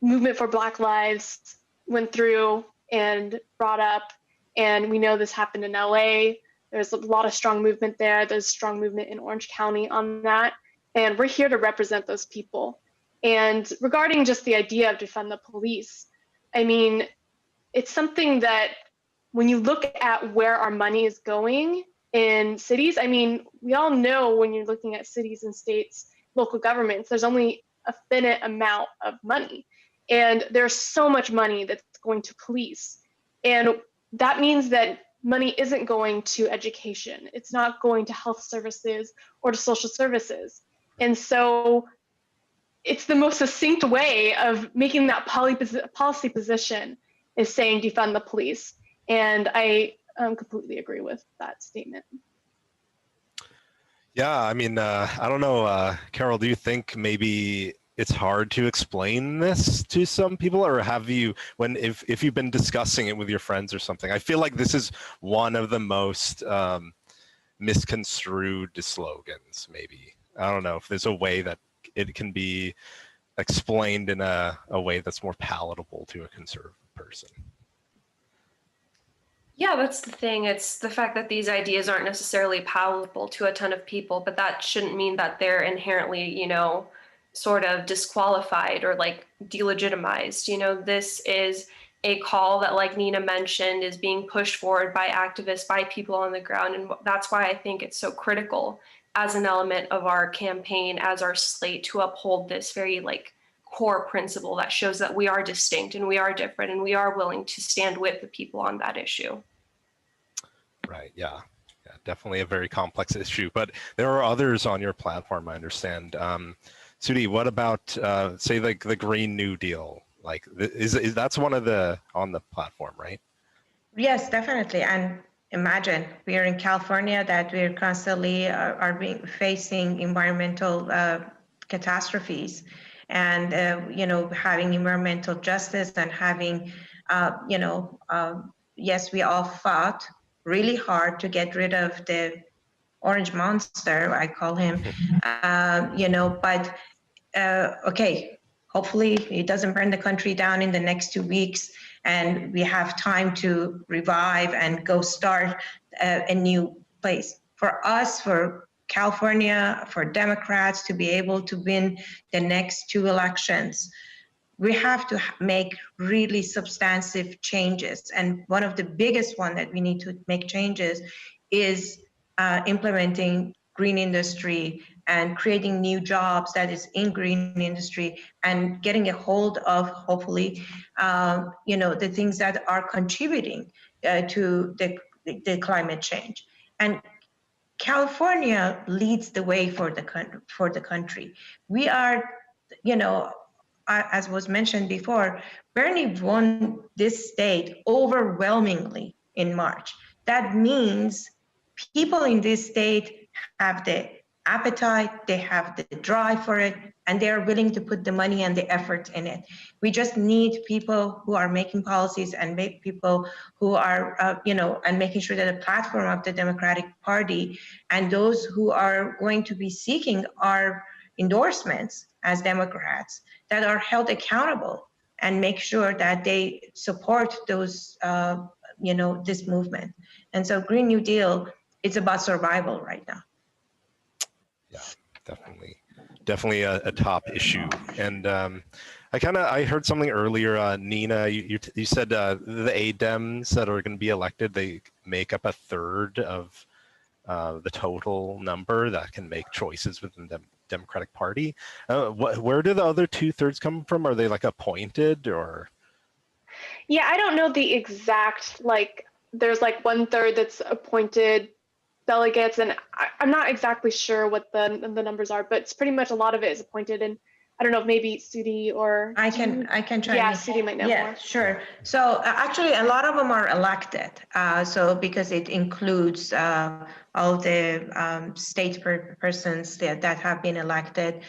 Movement for Black Lives went through and brought up, and we know this happened in LA. There's a lot of strong movement there. There's strong movement in Orange County on that. And we're here to represent those people. And regarding just the idea of defund the police, I mean, it's something that when you look at where our money is going in cities, I mean, we all know when you're looking at cities and states, local governments, there's only a finite amount of money. And there's so much money that's going to police. And that means that money isn't going to education. It's not going to health services or to social services. And so it's the most succinct way of making that policy position is saying defund the police. And I completely agree with that statement. Yeah, I mean, I don't know, Carol, do you think maybe it's hard to explain this to some people, or have you, if you've been discussing it with your friends or something? I feel like this is one of the most misconstrued slogans, maybe. I don't know if there's a way that it can be explained in a way that's more palatable to a conservative person. Yeah, that's the thing. It's the fact that these ideas aren't necessarily palatable to a ton of people, but that shouldn't mean that they're inherently, sort of disqualified or delegitimized. This is a call that, like Nina mentioned, is being pushed forward by activists, by people on the ground. And that's why I think it's so critical as an element of our campaign, as our slate, to uphold this very core principle that shows that we are distinct and we are different and we are willing to stand with the people on that issue. Right, yeah, definitely a very complex issue, but there are others on your platform, I understand. Sudi, what about say the Green New Deal? Is that's one of the on the platform, right? Yes, definitely. And imagine we are in California, that we're constantly facing environmental catastrophes, and having environmental justice and having yes, we all fought really hard to get rid of the orange monster, I call him, but okay, hopefully it doesn't burn the country down in the next 2 weeks and we have time to revive and go start a new place. For us, for California, for Democrats to be able to win the next 2 elections, we have to make really substantive changes. And one of the biggest one that we need to make changes is implementing green industry and creating new jobs that is in green industry and getting a hold of, hopefully, the things that are contributing to the climate change. And California leads the way for the country. We are, as was mentioned before, Bernie won this state overwhelmingly in March. That means people in this state have the appetite, they have the drive for it, and they are willing to put the money and the effort in it. We just need people who are making policies and make people who are, and making sure that the platform of the Democratic Party and those who are going to be seeking our endorsements as Democrats that are held accountable and make sure that they support those, this movement. And so Green New Deal, it's about survival right now. Yeah, definitely a top issue. And I heard something earlier, Nina, you said the ADEMs that are going to be elected, they make up 1/3 of the total number that can make choices within the Democratic Party. Where do the other 2/3 come from? Are they like appointed or? Yeah, I don't know the exact, there's 1/3 that's appointed delegates, and I'm not exactly sure what the numbers are, but it's pretty much a lot of it is appointed. And I don't know if maybe Sudi or I can try. Yeah, Sudi might know more. Yeah, sure. So actually, a lot of them are elected. So because it includes all the state persons that have been elected,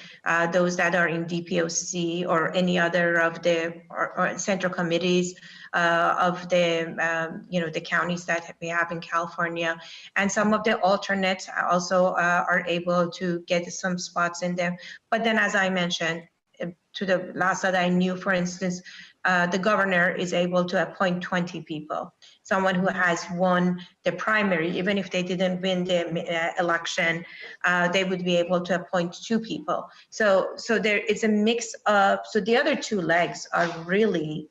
those that are in DPOC or any other of the or central committees of the the counties that we have in California, and some of the alternates also are able to get some spots in them. But then, as I mentioned, to the last that I knew, for instance, the governor is able to appoint 20 people. Someone who has won the primary, even if they didn't win the election, they would be able to appoint 2 people. So there is a mix of, so the other 2 legs are really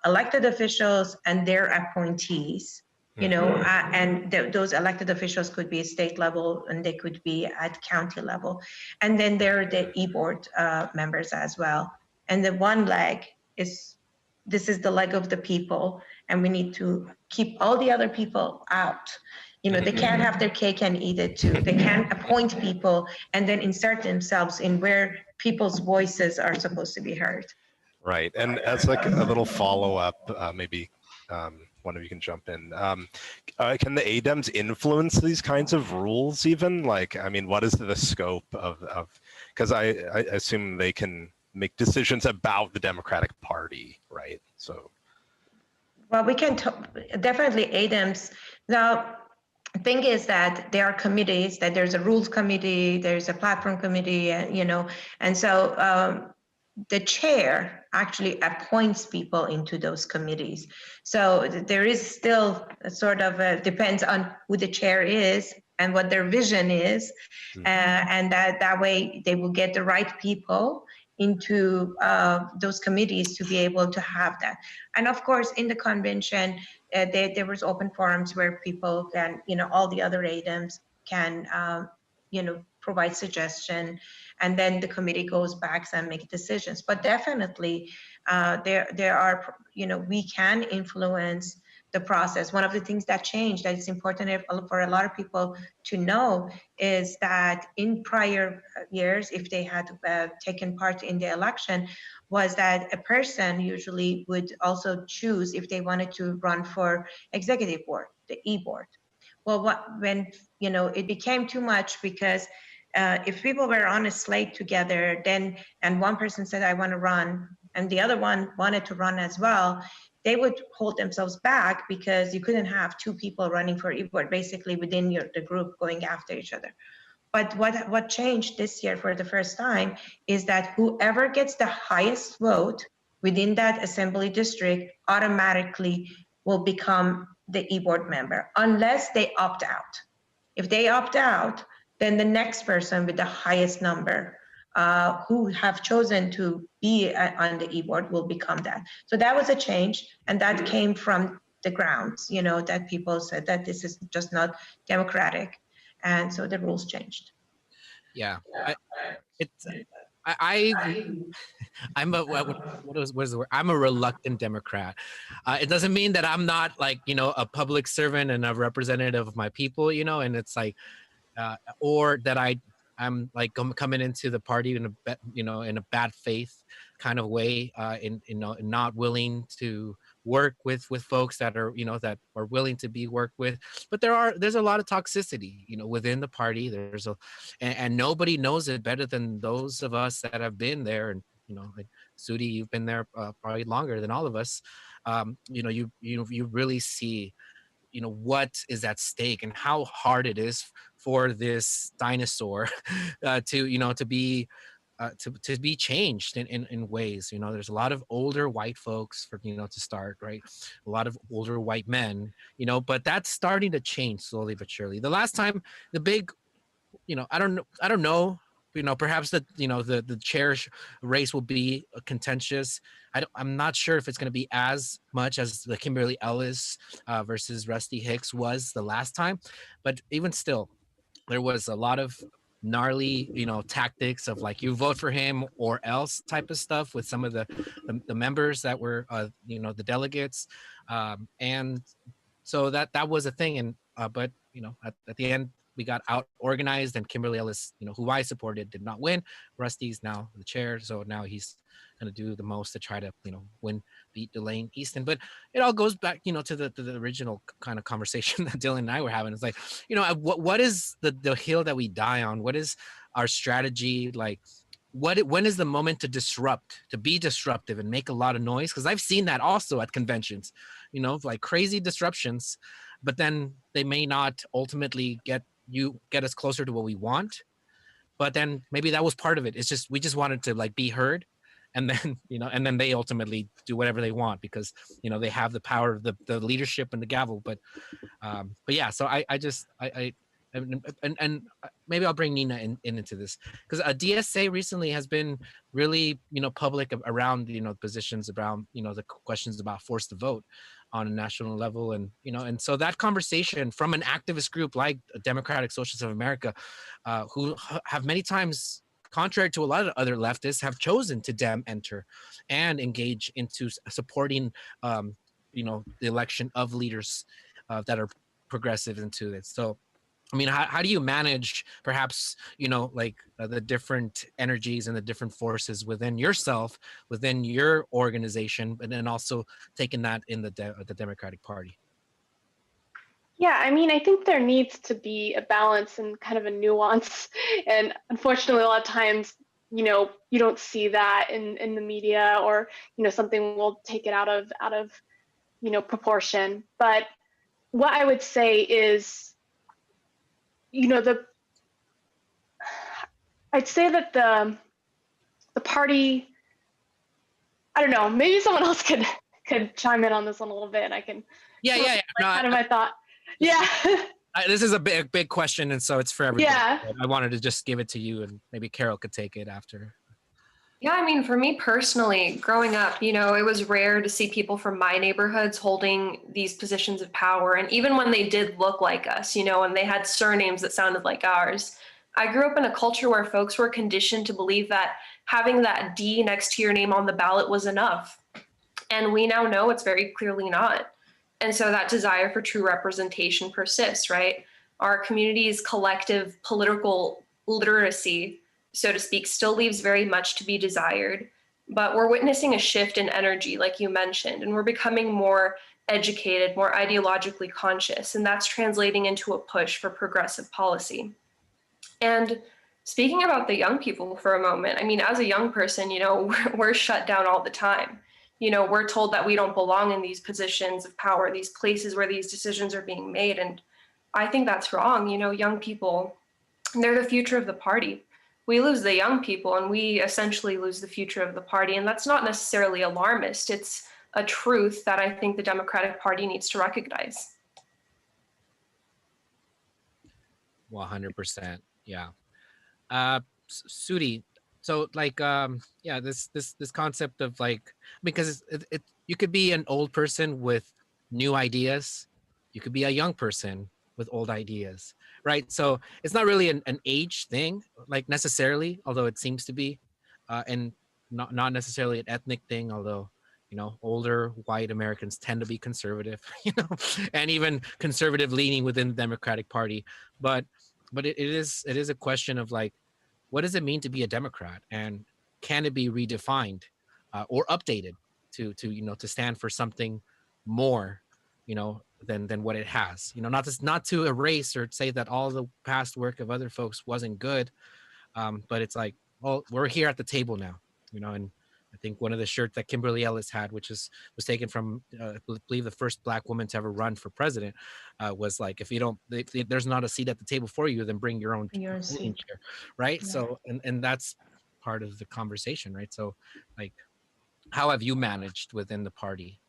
elected officials and their appointees, and those elected officials could be state level and they could be at county level. And then there are the e-board members as well. And the one leg is, this is the leg of the people, and we need to keep all the other people out. They can't have their cake and eat it too. They can't appoint people and then insert themselves in where people's voices are supposed to be heard. Right, and as like a little follow-up, maybe one of you can jump in. Can the ADEMs influence these kinds of rules even? What is the scope of because I assume they can make decisions about the Democratic Party, right? So. Well, we can definitely ADEMs. Now, the thing is that there are committees, that there's a rules committee, there's a platform committee, and so the chair actually appoints people into those committees. So there is still a sort of depends on who the chair is and what their vision is, and that way they will get the right people into those committees to be able to have that. And of course, in the convention, there was open forums where people can, all the other ADEMs can, provide suggestion, and then the committee goes back and make decisions. But definitely, there are, we can influence the process. One of the things that changed, that is important for a lot of people to know, is that in prior years, if they had taken part in the election, was that a person usually would also choose if they wanted to run for executive board, the e-board. Well, when it became too much, because if people were on a slate together, and one person said, I want to run, and the other one wanted to run as well, they would hold themselves back because you couldn't have two people running for e-board basically within the group going after each other. But what changed this year for the first time is that whoever gets the highest vote within that assembly district automatically will become the e-board member, unless they opt out. If they opt out, then the next person with the highest number who have chosen to be on the e-board will become that. So that was a change, and that came from the grounds, that people said that this is just not democratic. And so the rules changed. Yeah, I'm a what is the word? I'm a reluctant Democrat. It doesn't mean that I'm not like a public servant and a representative of my people, and it's like, or that I'm like coming into the party in a bad faith kind of way, not willing to work with folks that are that are willing to be worked with. But there's a lot of toxicity within the party. And nobody knows it better than those of us that have been there. And like Sudi, you've been there probably longer than all of us. You really see what is at stake and how hard it is for this dinosaur to be changed in ways. There's a lot of older white folks to start, right? A lot of older white men, but that's starting to change slowly but surely. The last time the big, I don't know, perhaps the chair race will be contentious. I'm not sure if it's going to be as much as the Kimberly Ellis versus Rusty Hicks was the last time, but even still, there was a lot of gnarly tactics of like, you vote for him or else type of stuff with some of the members that were the delegates, and so that was a thing. And but at the end, we got out organized, and Kimberly Ellis, who I supported, did not win. Rusty's now the chair, so now he's going to do the most to try to beat Delane Easton. But it all goes back to the original kind of conversation that Dylan and I were having. It's like, what is the hill that we die on? What is our strategy? Like, when is the moment to be disruptive and make a lot of noise? Because I've seen that also at conventions, like crazy disruptions, but then they may not ultimately get us closer to what we want. But then maybe that was part of it. It's just, we just wanted to like be heard. And then, and then they ultimately do whatever they want because, they have the power of the leadership and the gavel. But yeah, so I maybe I'll bring Nina into this, because a DSA recently has been really, public around, positions around, the questions about forced to vote on a national level. And, and so that conversation from an activist group like Democratic Socialists of America, who have many times, contrary to a lot of other leftists, have chosen to enter and engage into supporting, the election of leaders that are progressive into it. So, I mean, how do you manage perhaps, the different energies and the different forces within yourself, within your organization, and then also taking that in the Democratic Party? Yeah, I mean, I think there needs to be a balance and kind of a nuance. And unfortunately, a lot of times, you don't see that in the media, or, something will take it out of proportion. But what I would say is, I'd say that the party, I don't know, maybe someone else could chime in on this one a little bit, and I can my thought. Yeah. This is a big question, and so it's for everybody. Yeah. I wanted to just give it to you, and maybe Carol could take it after. Yeah, I mean, for me personally, growing up, it was rare to see people from my neighborhoods holding these positions of power. And even when they did look like us, and they had surnames that sounded like ours, I grew up in a culture where folks were conditioned to believe that having that D next to your name on the ballot was enough. And we now know it's very clearly not. And so that desire for true representation persists, right? Our community's collective political literacy, so to speak, still leaves very much to be desired. But we're witnessing a shift in energy, like you mentioned, and we're becoming more educated, more ideologically conscious, and that's translating into a push for progressive policy. And speaking about the young people for a moment, I mean, as a young person, we're shut down all the time. you know, we're told that we don't belong in these positions of power, these places where these decisions are being made. And I think that's wrong. You know, young people, they're the future of the party. We lose the young people and we essentially lose the future of the party. And that's not necessarily alarmist. It's a truth that I think the Democratic Party needs to recognize. 100%. Yeah. Sudi, so like, yeah, this concept of like, because you could be an old person with new ideas. You could be a young person with old ideas, right? So it's not really an age thing, like necessarily, although it seems to be, and not necessarily an ethnic thing, although, you know, older white Americans tend to be conservative, you know, and even conservative leaning within the Democratic Party. But it is a question of like, what does it mean to be a Democrat, and can it be redefined or updated to you know, to stand for something more, you know, than what it has, you know, not to erase or say that all the past work of other folks wasn't good, but it's like, well, we're here at the table now, you know. And I think one of the shirts that Kimberly Ellis had, which was taken from I believe the first Black woman to ever run for president, was like, if you don't, if there's not a seat at the table for you, then bring your own folding chair, right? Yeah. So and that's part of the conversation, right? So like, how have you managed within the party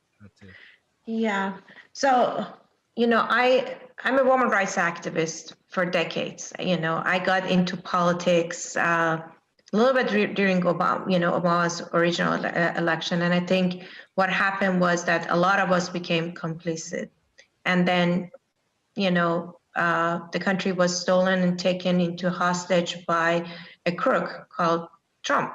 Yeah. So, you know, I'm a woman rights activist for decades. You know, I got into politics a little bit during Obama's original election. And I think what happened was that a lot of us became complicit. And then, you know, the country was stolen and taken into hostage by a crook called Trump.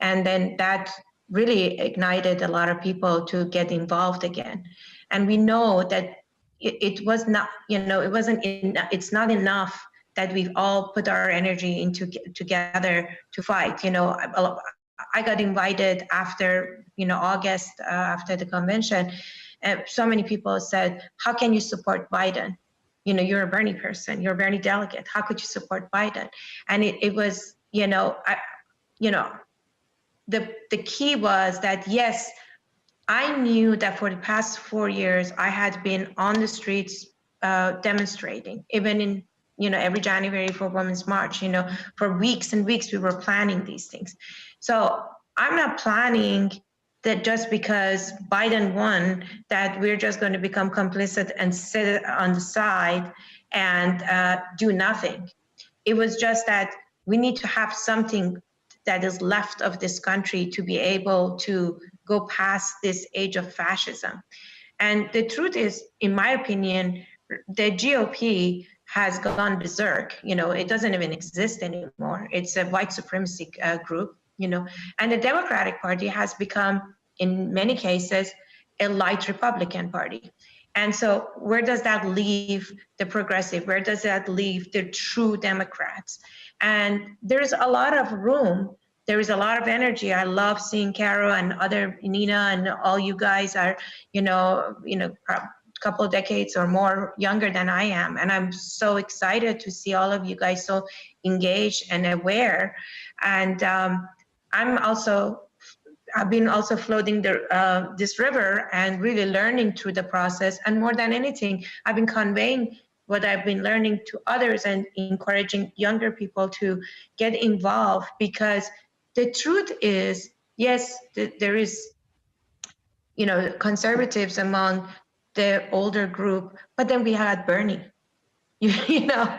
And then that really ignited a lot of people to get involved again. And we know that it was not, you know, it's not enough that we've all put our energy into together to fight. You know, I got invited after, you know, August, after the convention, and so many people said, how can you support Biden? You know, you're a Bernie person, you're a Bernie delegate. How could you support Biden? And it was, you know, the key was that, yes, I knew that for the past 4 years, I had been on the streets demonstrating, even in, you know, every January for Women's March, you know, for weeks and weeks, we were planning these things. So I'm not planning that just because Biden won, that we're just going to become complicit and sit on the side and do nothing. It was just that we need to have something that is left of this country to be able to go past this age of fascism. And the truth is, in my opinion, the GOP has gone berserk. You know, it doesn't even exist anymore. It's a white supremacy group, you know, and the Democratic Party has become, in many cases, a light Republican party. And so where does that leave the progressive? Where does that leave the true Democrats? And there's a lot of room. There is a lot of energy. I love seeing Carol and other Nina and all you guys are, you know, a couple of decades or more younger than I am. And I'm so excited to see all of you guys so engaged and aware. And I've been also floating this river and really learning through the process. And more than anything, I've been conveying what I've been learning to others and encouraging younger people to get involved, because the truth is, yes, there is, you know, conservatives among the older group, but then we had Bernie, you know.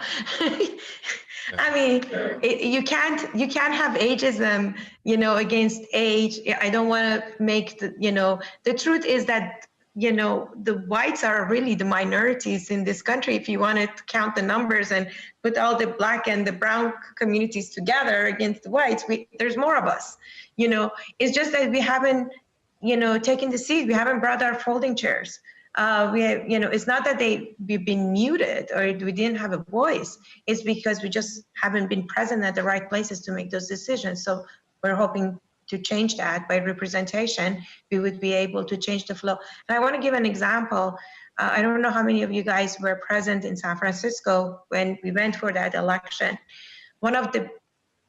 I mean, you can't have ageism, you know, against age. I don't want to make the truth is that, you know, the whites are really the minorities in this country. If you want to count the numbers and put all the Black and the brown communities together against the whites, there's more of us, you know. It's just that we haven't, you know, taken the seat. We haven't brought our folding chairs. We have, you know, it's not that we've been muted or we didn't have a voice. It's because we just haven't been present at the right places to make those decisions. So we're hoping to change that by representation. We would be able to change the flow. And I want to give an example. I don't know how many of you guys were present in San Francisco when we went for that election. One of the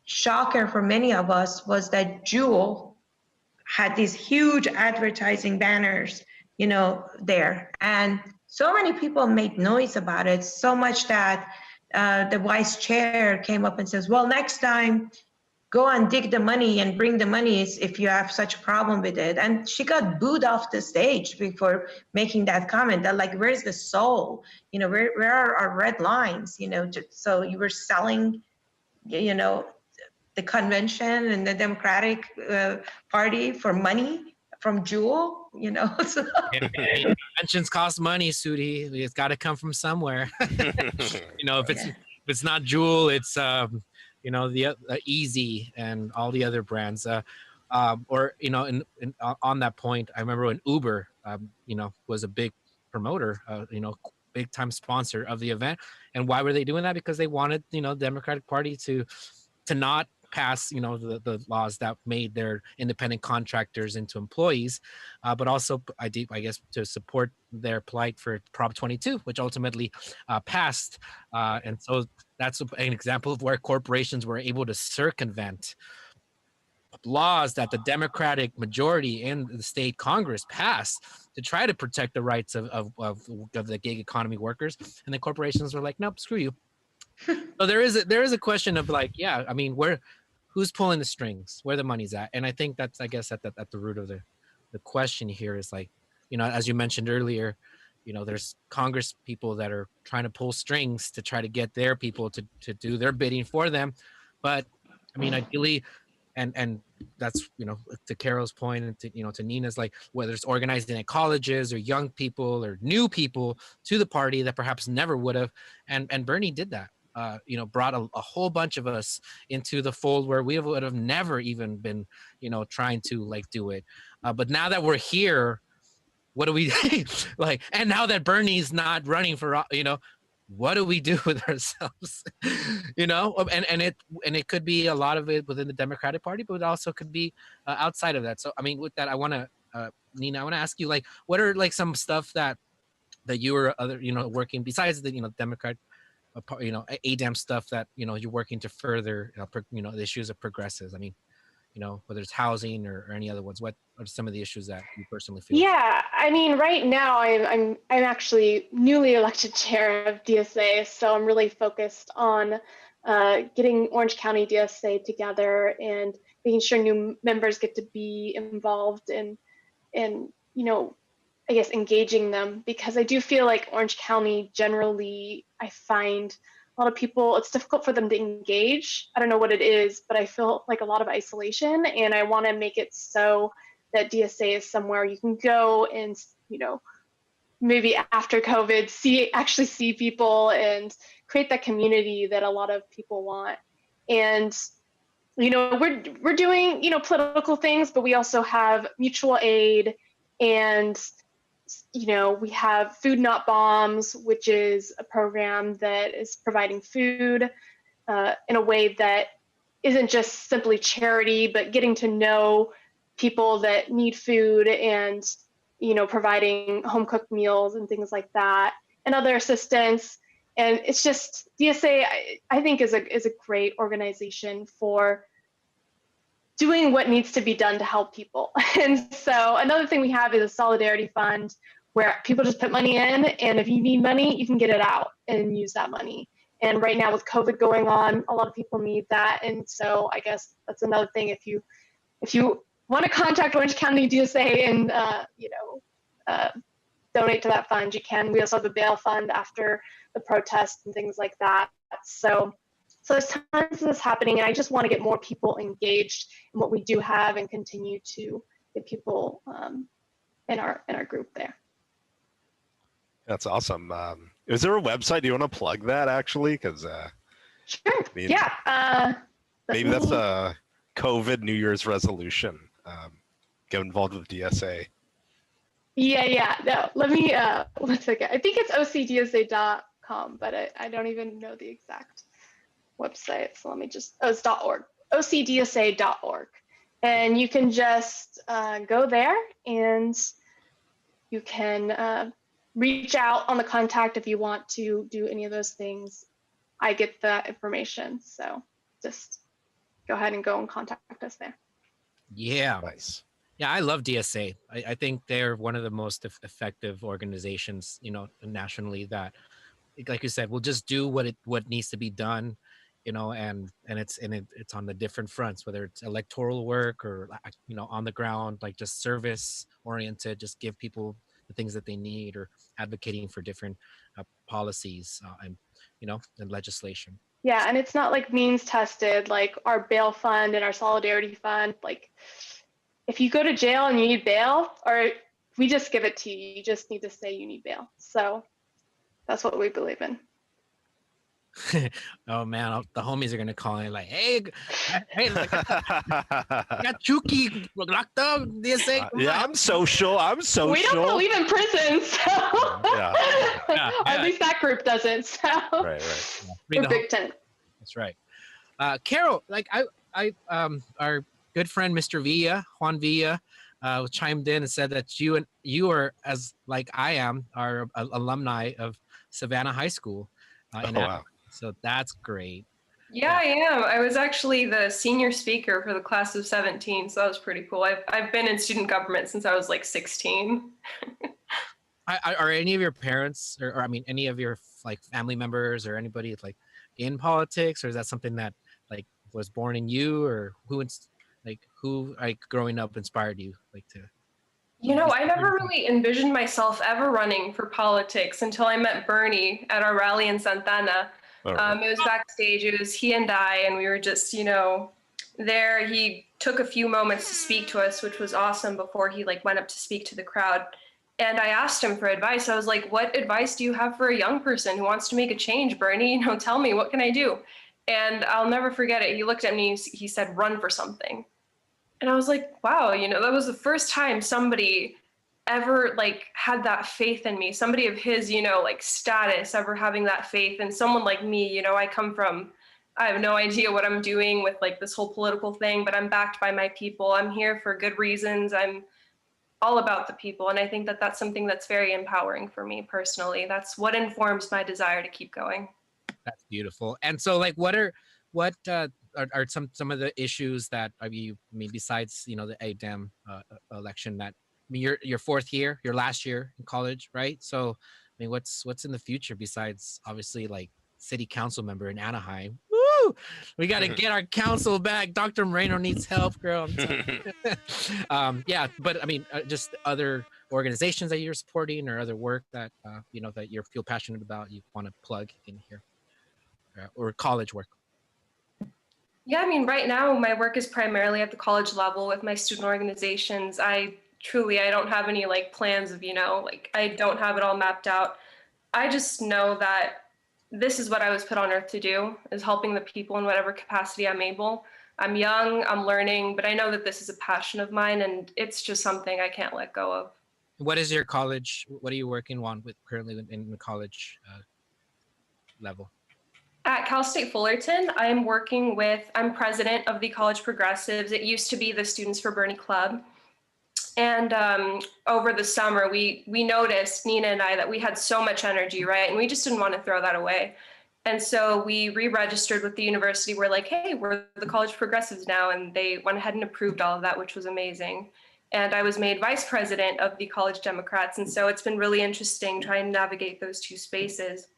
shocker for many of us was that Jewel had these huge advertising banners, there. And so many people made noise about it, so much that the vice chair came up and says, well, next time, go and dig the money and bring the money if you have such a problem with it. And she got booed off the stage before making that comment. That like, where's the soul? Where are our red lines? So you were selling, the convention and the Democratic Party for money from Jewel, So. Conventions cost money, Sudi. It's got to come from somewhere. If it's not Jewel, it's the Easy and all the other brands. On that point, I remember when Uber, was a big promoter, big time sponsor of the event. And why were they doing that? Because they wanted, the Democratic Party to not pass, the laws that made their independent contractors into employees, but also, I guess, to support their plight for Prop 22, which ultimately passed. And so that's an example of where corporations were able to circumvent laws that the Democratic majority in the state Congress passed to try to protect the rights of the gig economy workers. And the corporations were like, nope, screw you. So there is a question of like, yeah, I mean, who's pulling the strings, where the money's at? And I think that's, I guess, at the root of the question here is like, as you mentioned earlier, there's Congress people that are trying to pull strings to try to get their people to do their bidding for them. But I mean, ideally, and that's, to Carol's point and to Nina's, like, whether it's organizing at colleges or young people or new people to the party that perhaps never would have. And Bernie did that. Brought a whole bunch of us into the fold where we would have never even been, trying to like do it. But now that we're here, what do we like? And now that Bernie's not running for, what do we do with ourselves? And it could be a lot of it within the Democratic Party, but it also could be outside of that. So, I mean, with that, I want to, Nina, I want to ask you, like, what are like some stuff that you or other, working besides the, Democrat, ADEM stuff that, you're working to further, the issues of progressives. I mean, whether it's housing or any other ones, what are some of the issues that you personally feel? Yeah, I mean, right now I'm actually newly elected chair of DSA, so I'm really focused on getting Orange County DSA together and making sure new members get to be involved and I guess engaging them, because I do feel like Orange County generally, I find a lot of people, it's difficult for them to engage. I don't know what it is, but I feel like a lot of isolation, and I want to make it so that DSA is somewhere you can go and, maybe after COVID, actually see people and create that community that a lot of people want. And, we're doing, political things, but we also have mutual aid, and we have Food Not Bombs, which is a program that is providing food in a way that isn't just simply charity, but getting to know people that need food and, providing home cooked meals and things like that, and other assistance. And it's just, DSA, I think, is a great organization for doing what needs to be done to help people. And so another thing we have is a solidarity fund where people just put money in, and if you need money, you can get it out and use that money. And right now with COVID going on, a lot of people need that. And so I guess that's another thing. If you want to contact Orange County DSA and, donate to that fund, you can. We also have a bail fund after the protests and things like that. So there's tons of this happening, and I just want to get more people engaged in what we do have and continue to get people in our group there. That's awesome. Is there a website? Do you want to plug that actually? Because sure. Yeah. Maybe that's a COVID New Year's resolution. Get involved with DSA. Yeah. No, let me, 1 second. I think it's ocdsa.com, but I don't even know the exact website. So let me just, it's .org, ocdsa.org. And you can just go there, and you can reach out on the contact if you want to do any of those things. I get that information. So just go ahead and go and contact us there. Yeah. Nice. Yeah, I love DSA. I think they're one of the most effective organizations, nationally that, like you said, will just do what needs to be done, and it's on the different fronts, whether it's electoral work or on the ground, like just service oriented, just give people the things that they need, or advocating for different policies and legislation. Yeah, and it's not like means tested, like our bail fund and our solidarity fund. Like, if you go to jail and you need bail, or we just give it to you. You just need to say you need bail. So that's what we believe in. Oh man, the homies are gonna call in like, hey, like, I got Chucky locked up. DSA, yeah, I'm social. We don't believe in prisons, so Yeah. at least that group doesn't. So Right. we're Big Tent. That's right. Carol, like our good friend Mr. Juan Villa, chimed in and said that you are, as like I am, are alumni of Savannah High School. Wow. So that's great. Yeah, I am. I was actually the senior speaker for the class of 17, so that was pretty cool. I've been in student government since I was like 16. Are any of your parents, or I mean, any of your like family members or anybody like in politics, or is that something that like was born in you, or who growing up inspired you like to? I never really envisioned myself ever running for politics until I met Bernie at our rally in Santana. It was backstage. It was he and I, and we were just, there. He took a few moments to speak to us, which was awesome, before he like went up to speak to the crowd. And I asked him for advice. I was like, what advice do you have for a young person who wants to make a change, Bernie? Tell me, what can I do? And I'll never forget it. He looked at me, he said, run for something. And I was like, wow, that was the first time somebody ever like had that faith in me, somebody of his, like status ever having that faith. And someone like me, I have no idea what I'm doing with like this whole political thing, but I'm backed by my people. I'm here for good reasons. I'm all about the people. And I think that that's something that's very empowering for me personally. That's what informs my desire to keep going. That's beautiful. And so like, what are some of the issues that, besides, the ADEM election, that, your fourth year, your last year in college, right? So, what's in the future besides obviously like city council member in Anaheim? Woo! We got to get our council back. Dr. Moreno needs help, girl. Yeah, but just other organizations that you're supporting, or other work that, that you feel passionate about, you want to plug in here, or college work. Yeah, right now my work is primarily at the college level with my student organizations. I don't have any like plans of, I don't have it all mapped out. I just know that this is what I was put on earth to do, is helping the people in whatever capacity I'm able. I'm young, I'm learning, but I know that this is a passion of mine, and it's just something I can't let go of. What is your college? What are you working on with currently in the college level? At Cal State Fullerton, I'm president of the College Progressives. It used to be the Students for Bernie Club. And over the summer, we noticed, Nina and I, that we had so much energy, right? And we just didn't want to throw that away. And so we re-registered with the university. We're like, hey, we're the College Progressives now. And they went ahead and approved all of that, which was amazing. And I was made vice president of the College Democrats. And so it's been really interesting trying to navigate those two spaces.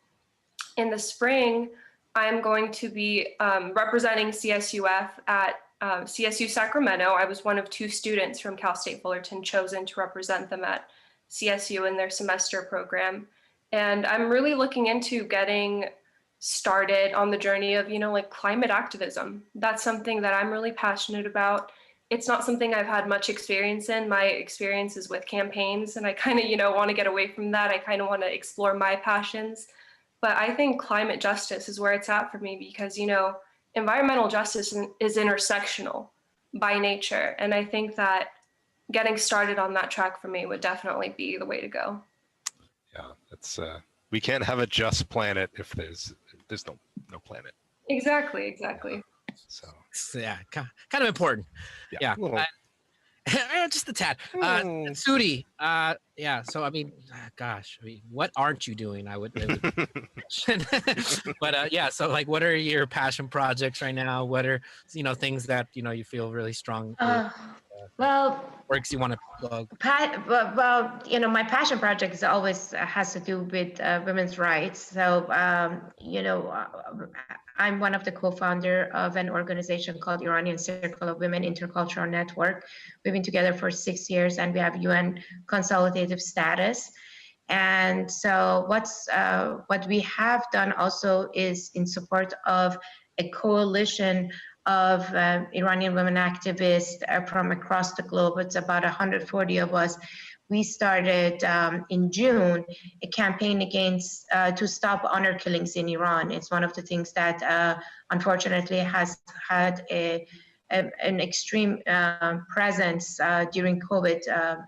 In the spring, I'm going to be representing CSUF at CSU Sacramento. I was one of 2 students from Cal State Fullerton chosen to represent them at CSU in their semester program. And I'm really looking into getting started on the journey of, like climate activism. That's something that I'm really passionate about. It's not something I've had much experience in. My experience is with campaigns, and I kind of, want to get away from that. I kind of want to explore my passions. But I think climate justice is where it's at for me, because, environmental justice is intersectional by nature. And I think that getting started on that track for me would definitely be the way to go. Yeah, it's we can't have a just planet if there's no planet. Exactly. So yeah, kind of important. Yeah. Just a tad. Sudi, yeah. So gosh, what aren't you doing? I would. But yeah. So like, what are your passion projects right now? What are things that you feel really strong Well, works you want to plug? Well, my passion project is always has to do with women's rights. So, I'm one of the co-founder of an organization called Iranian Circle of Women Intercultural Network. We've been together for 6 years, and we have UN consultative status. And so, what we have done also is in support of a coalition of Iranian women activists from across the globe. It's about 140 of us. We started in June a campaign against to stop honor killings in Iran. It's one of the things that unfortunately has had an extreme presence during COVID,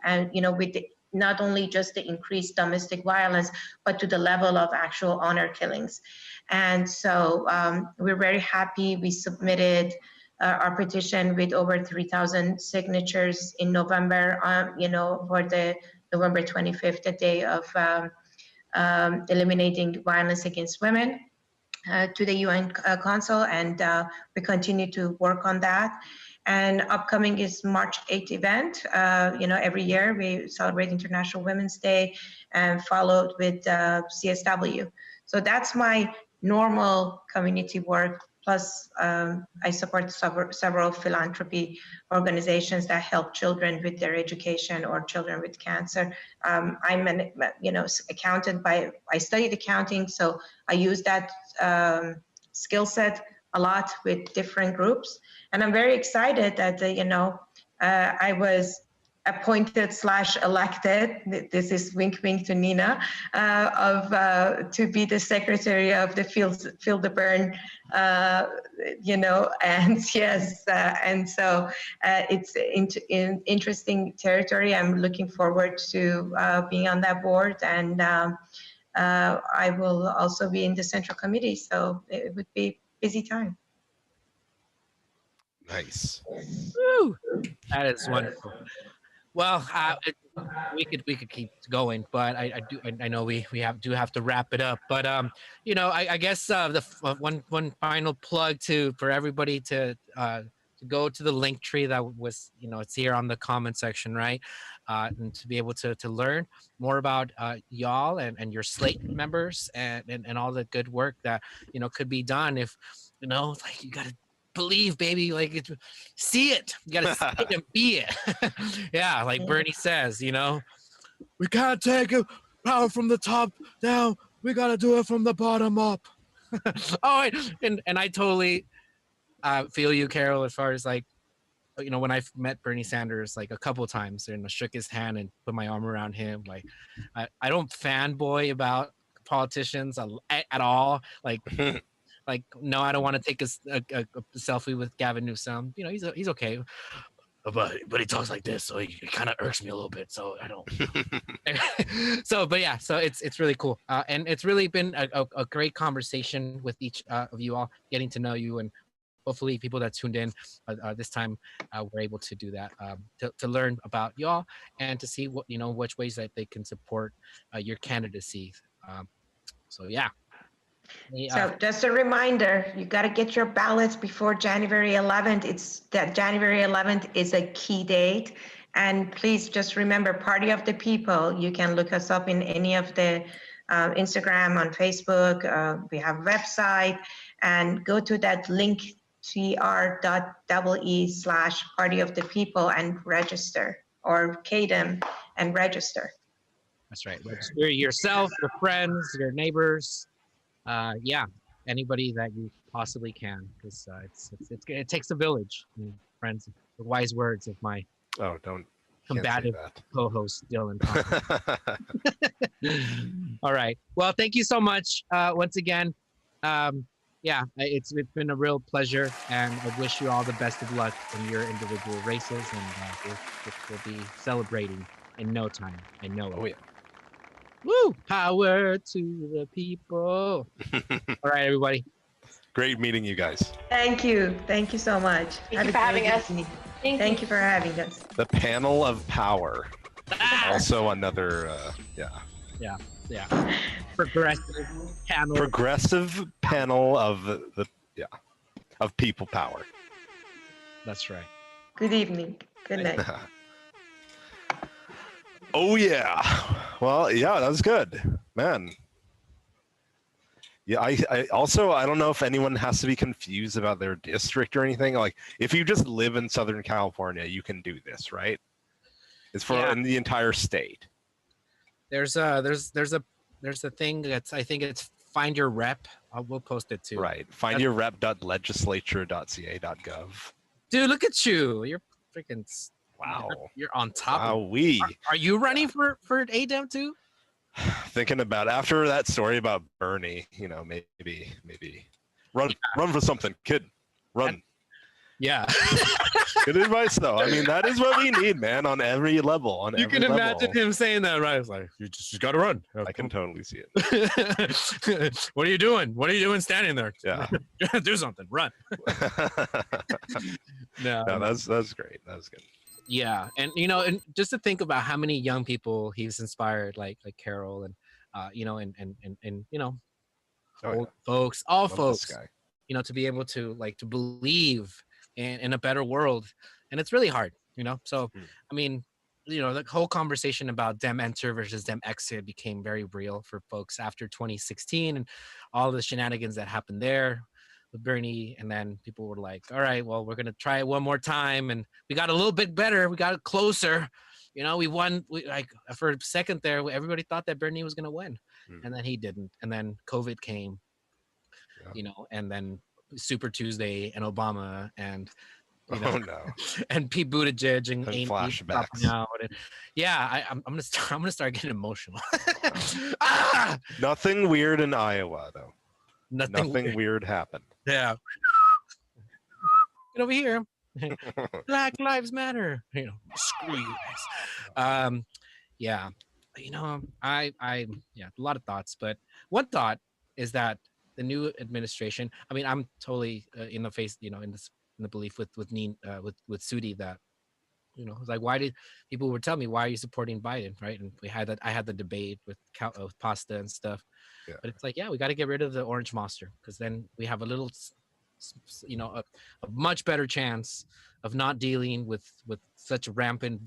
and with not only just the increased domestic violence, but to the level of actual honor killings. And so we're very happy. We submitted our petition with over 3,000 signatures in November, for the November 25th, the day of eliminating violence against women, to the UN Council, and we continue to work on that. And upcoming is March 8th event. Every year we celebrate International Women's Day, and followed with CSW. So that's my normal community work. Plus, I support several philanthropy organizations that help children with their education or children with cancer. I'm an accountant I studied accounting, so I use that skill set a lot with different groups. And I'm very excited that, I was appointed / elected, this is wink wink to Nina, to be the secretary of the Feel the Burn, and yes, and so it's interesting territory. I'm looking forward to being on that board, and I will also be in the central committee, so it would be busy time. Nice. Woo! That is wonderful. Well, we could keep going, but I know we have to wrap it up. But I guess the one final plug for everybody to go to the link tree that was it's here on the comment section, right? And to be able to learn more about y'all and your slate members and all the good work that could be done if like you gotta believe, baby, like see it, you gotta see it and be it. Yeah, like Bernie says, we can't take it power from the top down, we gotta do it from the bottom up. Oh, and I totally feel you, Carol, as far as like when I've met Bernie Sanders like a couple of times and I shook his hand and put my arm around him, like I don't fanboy about politicians at all, like like, no, I don't want to take a selfie with Gavin Newsom. He's okay, but he talks like this, so he kind of irks me a little bit. So I don't. So it's really cool, and it's really been a great conversation with each of you all, getting to know you, and hopefully people that tuned in this time were able to do that, to learn about y'all and to see what which ways that they can support your candidacy. So yeah. So just a reminder, you got to get your ballots before January 11th. It's that January 11th is a key date. And please just remember, Party of the People. You can look us up in any of the Instagram, on Facebook. We have a website, and go to that link tr.ee/Party of the People and register, or KDEM and register. That's right. Register yourself, your friends, your neighbors. Anybody that you possibly can, because it takes a village. Friends, the wise words of my combative co-host Dylan. All right. Well, thank you so much once again. It's been a real pleasure, and I wish you all the best of luck in your individual races, and we'll be celebrating in no time. I know it. Oh yeah. Woo! Power to the people. All right, everybody. Great meeting you guys. Thank you. Thank you so much. Thank you for having us. Thank you for having us. The panel of power. Also another, Yeah. Progressive panel. Progressive panel of of people power. That's right. Good evening. Good night. Oh yeah. Well, yeah, that was good, man. Yeah, I also, I don't know if anyone has to be confused about their district or anything. Like, if you just live in Southern California, you can do this, right? It's for in the entire state. There's a thing that's, I think it's Find Your Rep. We'll post it too. Right. findyourrep.legislature.ca.gov. Dude, look at you. You're freaking Wow. You're on top. Are you running for ADEM too? Thinking about after that story about Bernie, you know, maybe run for something, kid. Run. Yeah. Good advice though. I mean, that is what we need, man, on every level. You can imagine him saying that, right? It's like, you just got to run. I can totally see it. What are you doing? What are you doing standing there? Yeah. Do something. Run. No, that's great. That was good. Yeah, and you know, and just to think about how many young people he's inspired, like Carol, and you know, and you know, old folks, all folks, you know, to be able to to believe in a better world, and it's really hard, you know. So, I mean, you know, the whole conversation about Dem enter versus Dem exit became very real for folks after 2016 and all the shenanigans that happened there with Bernie, and then people were like, all right, well, we're gonna try it one more time, and we got a little bit better, we got it closer, you know, we won. Like for a second there, everybody thought that Bernie was gonna win, and then he didn't, and then COVID came, you know, and then Super Tuesday and Obama and you know, and Pete Buttigieg and flashbacks. Out and, I'm gonna start getting emotional. Nothing weird in Iowa though. Nothing weird happened. Yeah. Get over here. Black Lives Matter. You know, screw you guys. Yeah. You know, a lot of thoughts, but one thought is that the new administration, I mean, I'm totally in the face, you know, in the belief with Sudi that, you know, like, why did people would tell me, why are you supporting Biden, right? And I had the debate with pasta and stuff. Yeah. But it's like, we got to get rid of the orange monster, because then we have a little, you know, a much better chance of not dealing with such rampant,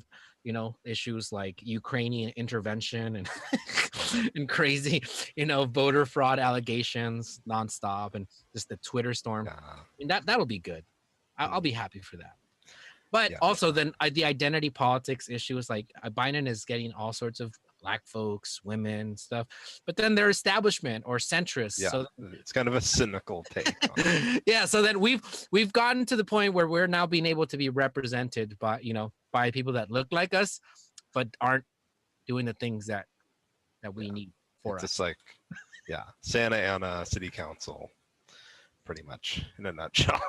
you know, issues like Ukrainian intervention and and crazy, you know, voter fraud allegations nonstop, and just the Twitter storm. I mean, that'll be good. I'll be happy for that. But also then the identity politics issues, like Biden is getting all sorts of Black folks, women, stuff, but then they're establishment or centrist. Yeah, so it's kind of a cynical take on it. Yeah, so then we've gotten to the point where we're now being able to be represented by, you know, by people that look like us, but aren't doing the things that we need for us. It's like, Santa Ana City Council, pretty much in a nutshell.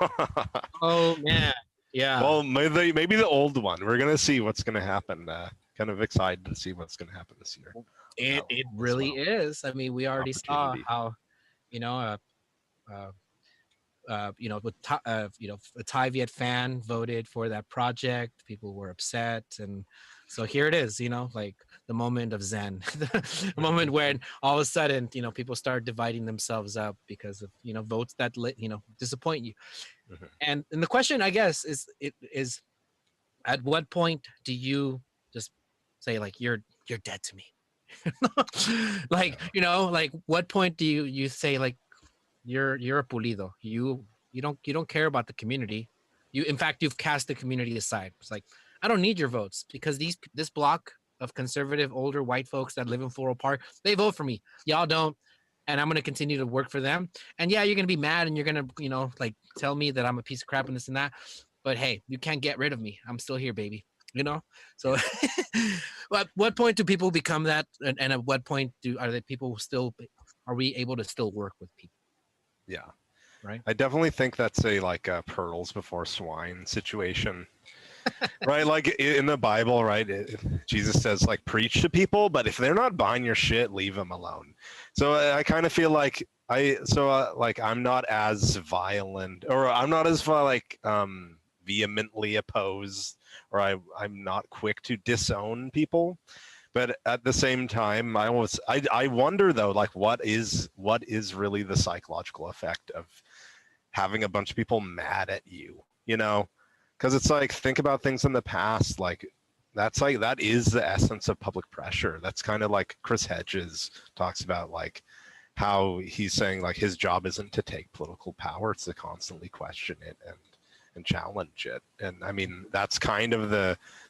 Oh man. Yeah. Well, maybe the old one. We're gonna see what's gonna happen. Kind of excited to see what's gonna happen this year. It really is. I mean, we already saw how, you know, you know, with you know, a Thai Viet fan voted for that project. People were upset, and so here it is. You know, like the moment of Zen, the moment when all of a sudden, you know, people start dividing themselves up because of, you know, votes that you know, disappoint you. And the question, I guess, is at what point do you just say, like, you're dead to me? Like, you know, like, what point do you say, like, you're a pulido, you don't care about the community, in fact you've cast the community aside. It's like, I don't need your votes, because this block of conservative older white folks that live in Floral Park, they vote for me, y'all don't, and I'm going to continue to work for them. And you're going to be mad, and you're going to, you know, like, tell me that I'm a piece of crap and this and that, but hey, you can't get rid of me. I'm still here, baby. You know? So at what point do people become that? And at what point are we able to still work with people? Yeah. Right. I definitely think that's a pearls before swine situation. Right? Like in the Bible, right? Jesus says, like, preach to people, but if they're not buying your shit, leave them alone. So I kind of feel like I'm not as violent, or I'm not as vehemently opposed, or I'm not quick to disown people. But at the same time, I wonder though, like, what is really the psychological effect of having a bunch of people mad at you, you know? Because it's like, think about things in the past, like that is the essence of public pressure. That's kind of like Chris Hedges talks about, like how he's saying like his job isn't to take political power, it's to constantly question it and challenge it. And I mean, that's kind of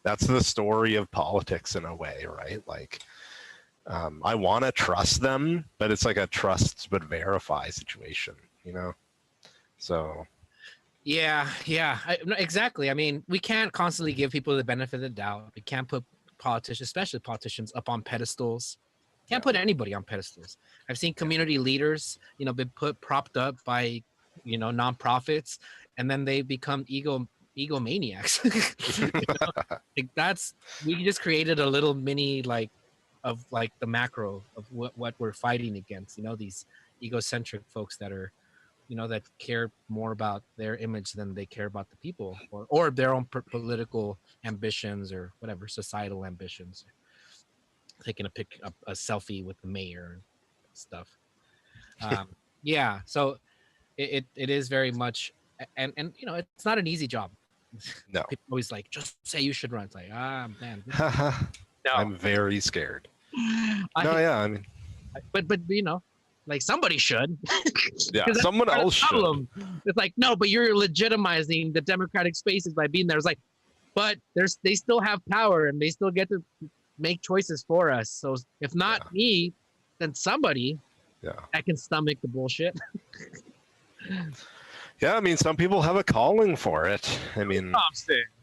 that's the story of politics in a way, right? Like I want to trust them, but it's like a trust but verify situation, you know? So Yeah, no, exactly. I mean, we can't constantly give people the benefit of the doubt. We can't put politicians, especially politicians, up on pedestals. Can't put anybody on pedestals. I've seen community leaders, you know, been propped up by, you know, nonprofits, and then they become egomaniacs. You know? Like we just created a little mini of the macro of what we're fighting against. You know, these egocentric folks that are, you know, that care more about their image than they care about the people, or their own political ambitions or whatever, societal ambitions. Taking a selfie with the mayor and stuff. Yeah, so it is very much, and you know, it's not an easy job. no. People always like, just say you should run. It's like, man, no. I'm very scared. I mean, but you know, like somebody should. yeah, someone else should. It's like, no, but you're legitimizing the democratic spaces by being there. It's like, but they still have power and they still get to make choices for us. So if not me, then somebody that can stomach the bullshit. Yeah, I mean, some people have a calling for it. I mean,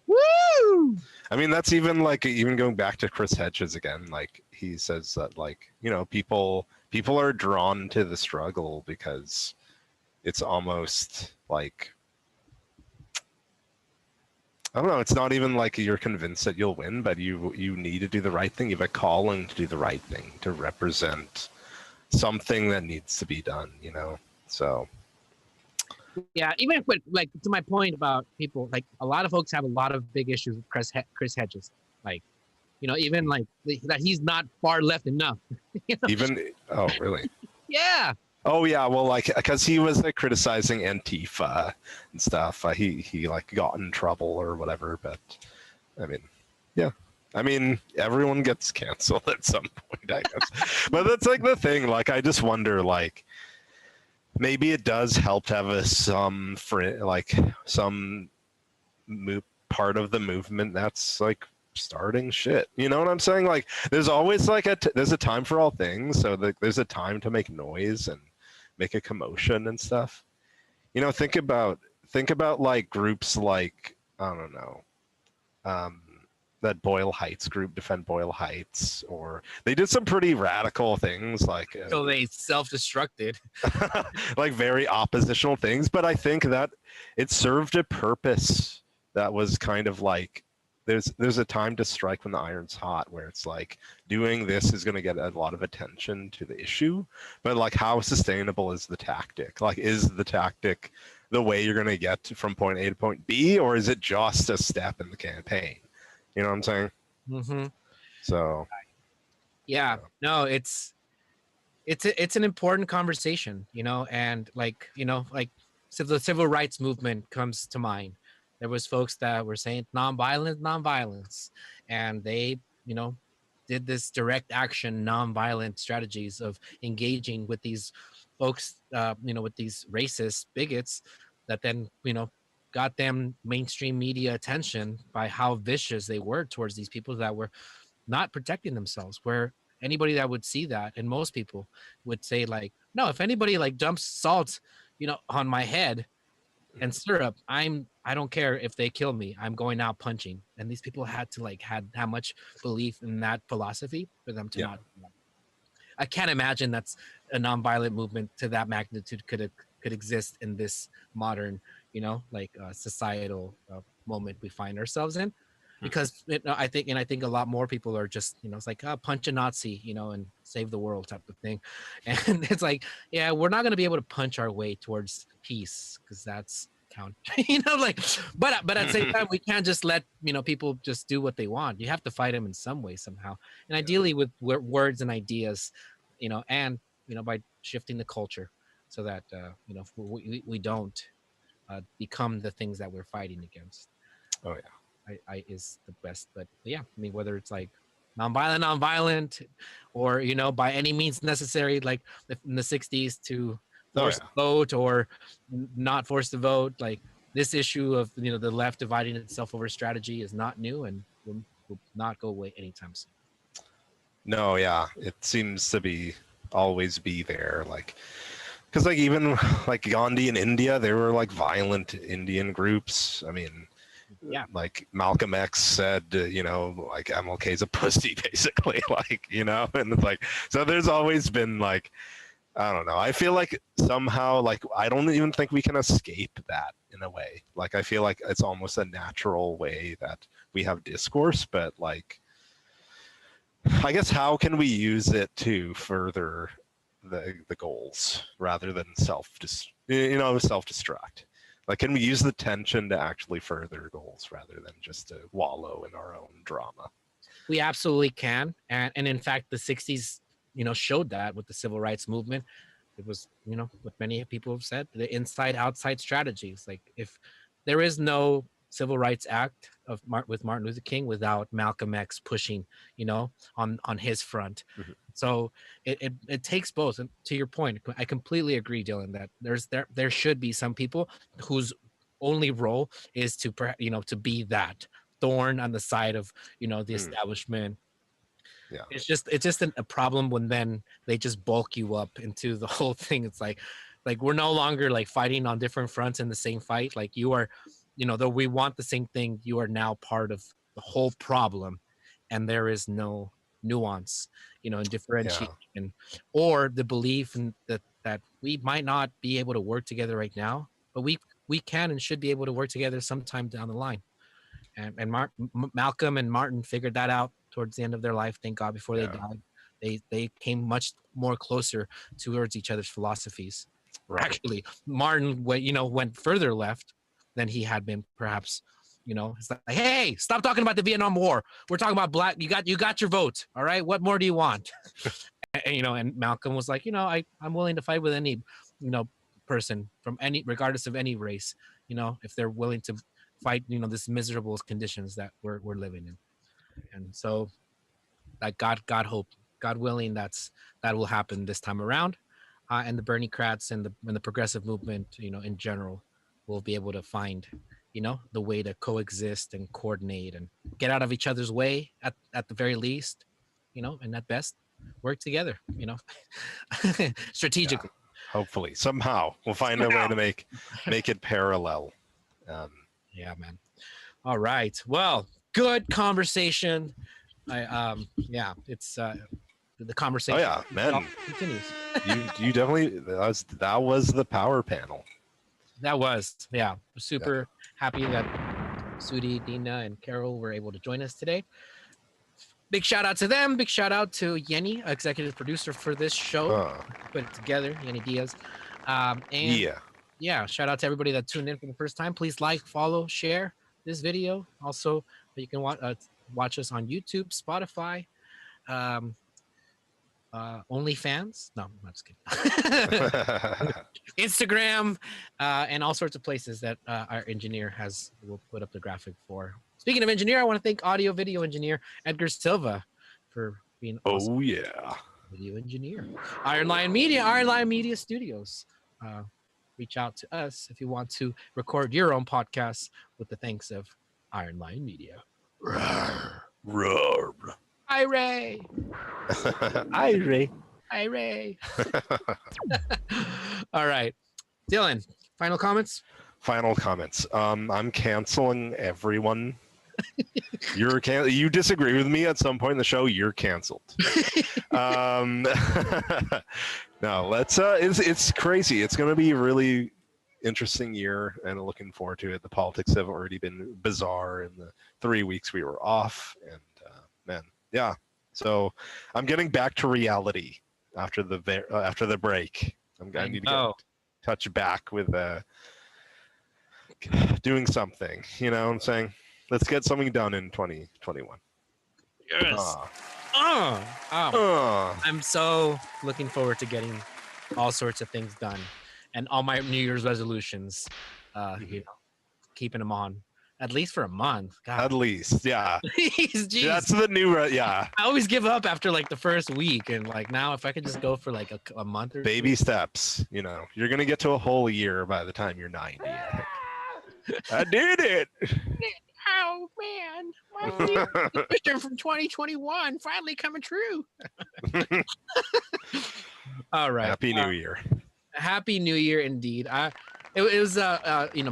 woo! I mean, that's even like, even going back to Chris Hedges again, like he says that, like, you know, people are drawn to the struggle because it's almost like, I don't know, it's not even like you're convinced that you'll win, but you need to do the right thing. You have a calling to do the right thing, to represent something that needs to be done, you know? So yeah, even if, like, to my point about people, like a lot of folks have a lot of big issues with Chris Hedges, like, you know, even like that he's not far left enough. You know? even, oh really? Yeah. Oh yeah, well, like, because he was like criticizing Antifa and stuff. He like got in trouble or whatever. But I mean, yeah, I mean, everyone gets canceled at some point, I guess. But that's like the thing. Like, I just wonder, like, maybe it does help to have some part of the movement that's like starting shit. You know what I'm saying? Like, there's always like there's a time for all things. So there's a time to make noise and make a commotion and stuff. You know, think about like groups like, I don't know, that Boyle Heights group, Defend Boyle Heights, or they did some pretty radical things, like so they self-destructed, like very oppositional things. But I think that it served a purpose that was kind of like, there's a time to strike when the iron's hot, where it's like, doing this is going to get a lot of attention to the issue, but like, how sustainable is the tactic? Like, is the tactic the way you're going to get from point A to point B, or is it just a step in the campaign? You know what I'm saying? Mm-hmm. So yeah, no, it's an important conversation, you know, and like, you know, like, so the civil rights movement comes to mind. There was folks that were saying nonviolence, and they, you know, did this direct action, nonviolent strategies of engaging with these folks, you know, with these racist bigots that then, you know, got them mainstream media attention by how vicious they were towards these people that were not protecting themselves, where anybody that would see that, and most people would say like, no, if anybody like dumps salt, you know, on my head and syrup, I don't care if they kill me, I'm going out punching. And these people had to like had how much belief in that philosophy for them to not. I can't imagine that's a nonviolent movement to that magnitude could exist in this modern, you know, like societal moment we find ourselves in, because I think a lot more people are just, you know, it's like, punch a Nazi, you know, and save the world type of thing. And it's like, yeah, we're not going to be able to punch our way towards peace, because that's count, you know, like, but at the same time, we can't just let, you know, people just do what they want. You have to fight them in some way, somehow, and ideally with words and ideas, you know, and, you know, by shifting the culture so that, you know, we don't become the things that we're fighting against. Oh yeah. Is the best. But yeah, I mean, whether it's like nonviolent, or by any means necessary, like in the '60s to force the vote or not force the vote, like this issue of the left dividing itself over strategy is not new and will not go away anytime soon. No, yeah, it seems to always be there, like. Because like even like Gandhi in India, they were like violent Indian groups. I mean, yeah, like Malcolm X said, like MLK's a pussy, basically, like, and it's like, so there's always been like, I don't know. I feel like somehow, like, I don't even think we can escape that in a way. Like, I feel like it's almost a natural way that we have discourse, but like, I guess how can we use it to further the goals rather than self-destruct? Like, can we use the tension to actually further goals rather than just to wallow in our own drama? We absolutely can, and in fact, the '60s, showed that with the civil rights movement. It was, what many people have said, the inside-outside strategies. Like, if there is no Civil Rights Act with Martin Luther King without Malcolm X pushing, on his front. Mm-hmm. So it takes both. And to your point, I completely agree, Dylan, that there should be some people whose only role is to be that thorn on the side of the establishment. Yeah. It's just a problem when then they just bulk you up into the whole thing. It's like we're no longer like fighting on different fronts in the same fight. Like, you are, though we want the same thing, you are now part of the whole problem, and there is no nuance, and differentiation, or the belief in that we might not be able to work together right now, but we can and should be able to work together sometime down the line. And Malcolm and Martin figured that out towards the end of their life. Thank God, before they died, they came much more closer towards each other's philosophies. Right. Actually, Martin went further left than he had been, perhaps. It's like, hey, stop talking about the Vietnam War. We're talking about black. You got your vote. All right. What more do you want? and Malcolm was like, I'm willing to fight with any, person from regardless of any race, if they're willing to fight, this miserable conditions that we're living in. And so, like, God willing, that will happen this time around. And the Bernie-crats and the progressive movement, in general, will be able to find, the way to coexist and coordinate and get out of each other's way at the very least, and at best work together, strategically. Yeah, hopefully, somehow we'll find a way to make it parallel. Yeah, man. All right. Well, good conversation. It's the conversation. Oh yeah, man. Continues. you definitely that was the power panel. That was, yeah. Super happy that Sudi, Dina, and Carol were able to join us today. Big shout out to them. Big shout out to Yenny, executive producer for this show. Put it together, Yenny Diaz. Shout out to everybody that tuned in for the first time. Please like, follow, share this video. Also, you can watch us on YouTube, Spotify, OnlyFans. No, I'm not just kidding. Instagram, and all sorts of places that our engineer will put up the graphic for. Speaking of engineer, I want to thank audio video engineer Edgar Silva for being awesome video engineer. Iron Lion Media Studios. Reach out to us if you want to record your own podcast with the thanks of Iron Lion Media. Roar. Ray. All right, Dylan, final comments. I'm canceling everyone. You disagree with me at some point in the show, you're canceled. No, let's it's crazy. It's going to be a really interesting year, and looking forward to it. The politics have already been bizarre in the 3 weeks we were off, and so I'm getting back to reality after the break. I need to touch back with doing something. You know what I'm saying? Let's get something done in 2021. Yes. I'm so looking forward to getting all sorts of things done, and all my New Year's resolutions, keeping them on at least for a month. God, At least, yeah. please, jeez. That's the new, yeah. I always give up after like the first week, and like now, if I could just go for like a month or Baby steps. You know, you're gonna get to a whole year by the time you're 90. I think. I did it. Oh man, my vision from 2021 finally coming true. All right. Happy New Year. Happy New Year indeed. It was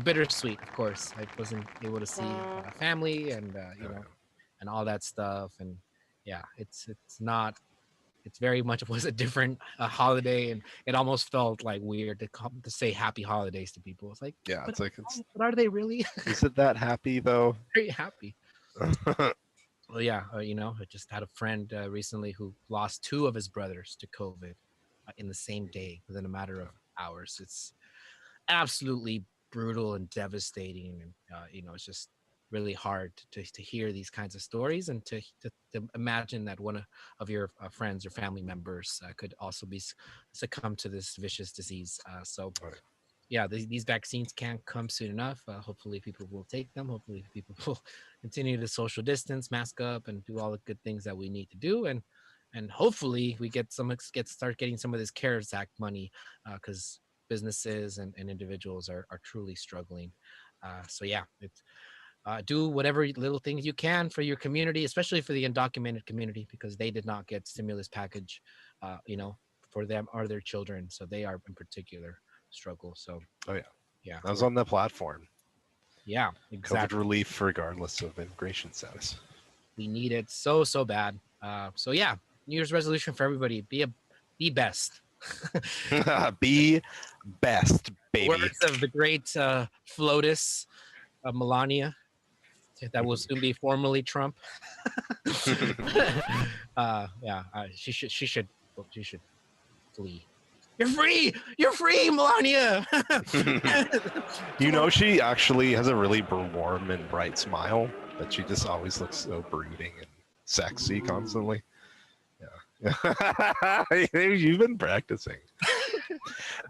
bittersweet, of course. I wasn't able to see family and and all that stuff, and yeah, it's very much was a different holiday, and it almost felt like weird to say happy holidays to people. It's like, Yeah, it's like it's. but are they really? Is it that happy though? Very happy. Well, yeah, I just had a friend recently who lost 2 of his brothers to COVID in the same day within a matter of hours. It's absolutely brutal and devastating, and it's just really hard to hear these kinds of stories, and to imagine that one of your friends or family members could also be succumb to this vicious disease. Yeah, these vaccines can't come soon enough. Hopefully people will take them. Hopefully people will continue to social distance, mask up, and do all the good things that we need to do. And hopefully we start getting some of this CARES Act money, because businesses and individuals are truly struggling. So yeah, do whatever little things you can for your community, especially for the undocumented community, because they did not get stimulus package, for them or their children. So they are in particular struggle. So yeah, I was on the platform. Yeah, exactly. COVID relief regardless of immigration status. We need it so bad. So yeah, New Year's resolution for everybody: be best. Be best, baby. Words of the great FLOTUS, Melania, that will soon be formally Trump. She should flee. You're free, Melania. She actually has a really warm and bright smile, but she just always looks so brooding and sexy constantly. Yeah. You've been practicing.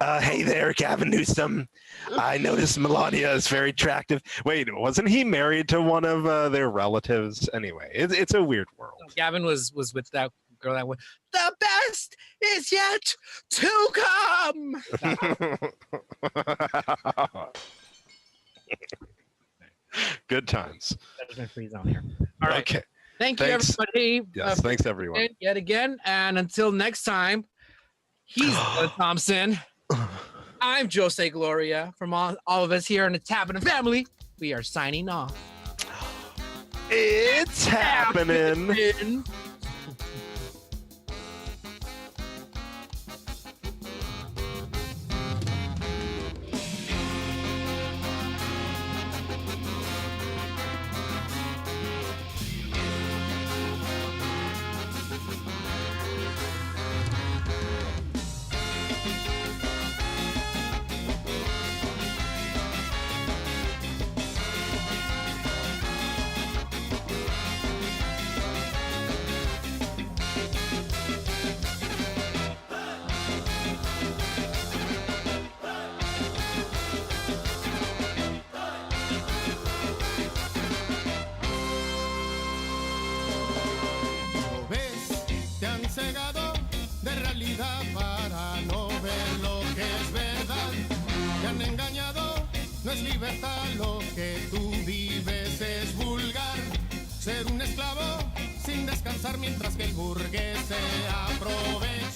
Hey there, Gavin Newsom. I noticed Melania is very attractive. Wait, wasn't he married to one of their relatives? Anyway, it's a weird world. Gavin was with that girl that went, the best is yet to come. Good times. That's gonna freeze on here. All right. Okay. Thanks. You, everybody. Yes, thanks, everyone. Yet again. And until next time, he's Doug Thompson. I'm Jose Gloria. From all of us here in the Happenin family, we are signing off. It's happening. Para no ver lo que es verdad, te han engañado, no es libertad, lo que tú vives es vulgar, ser un esclavo sin descansar mientras que el burgués se aprovecha.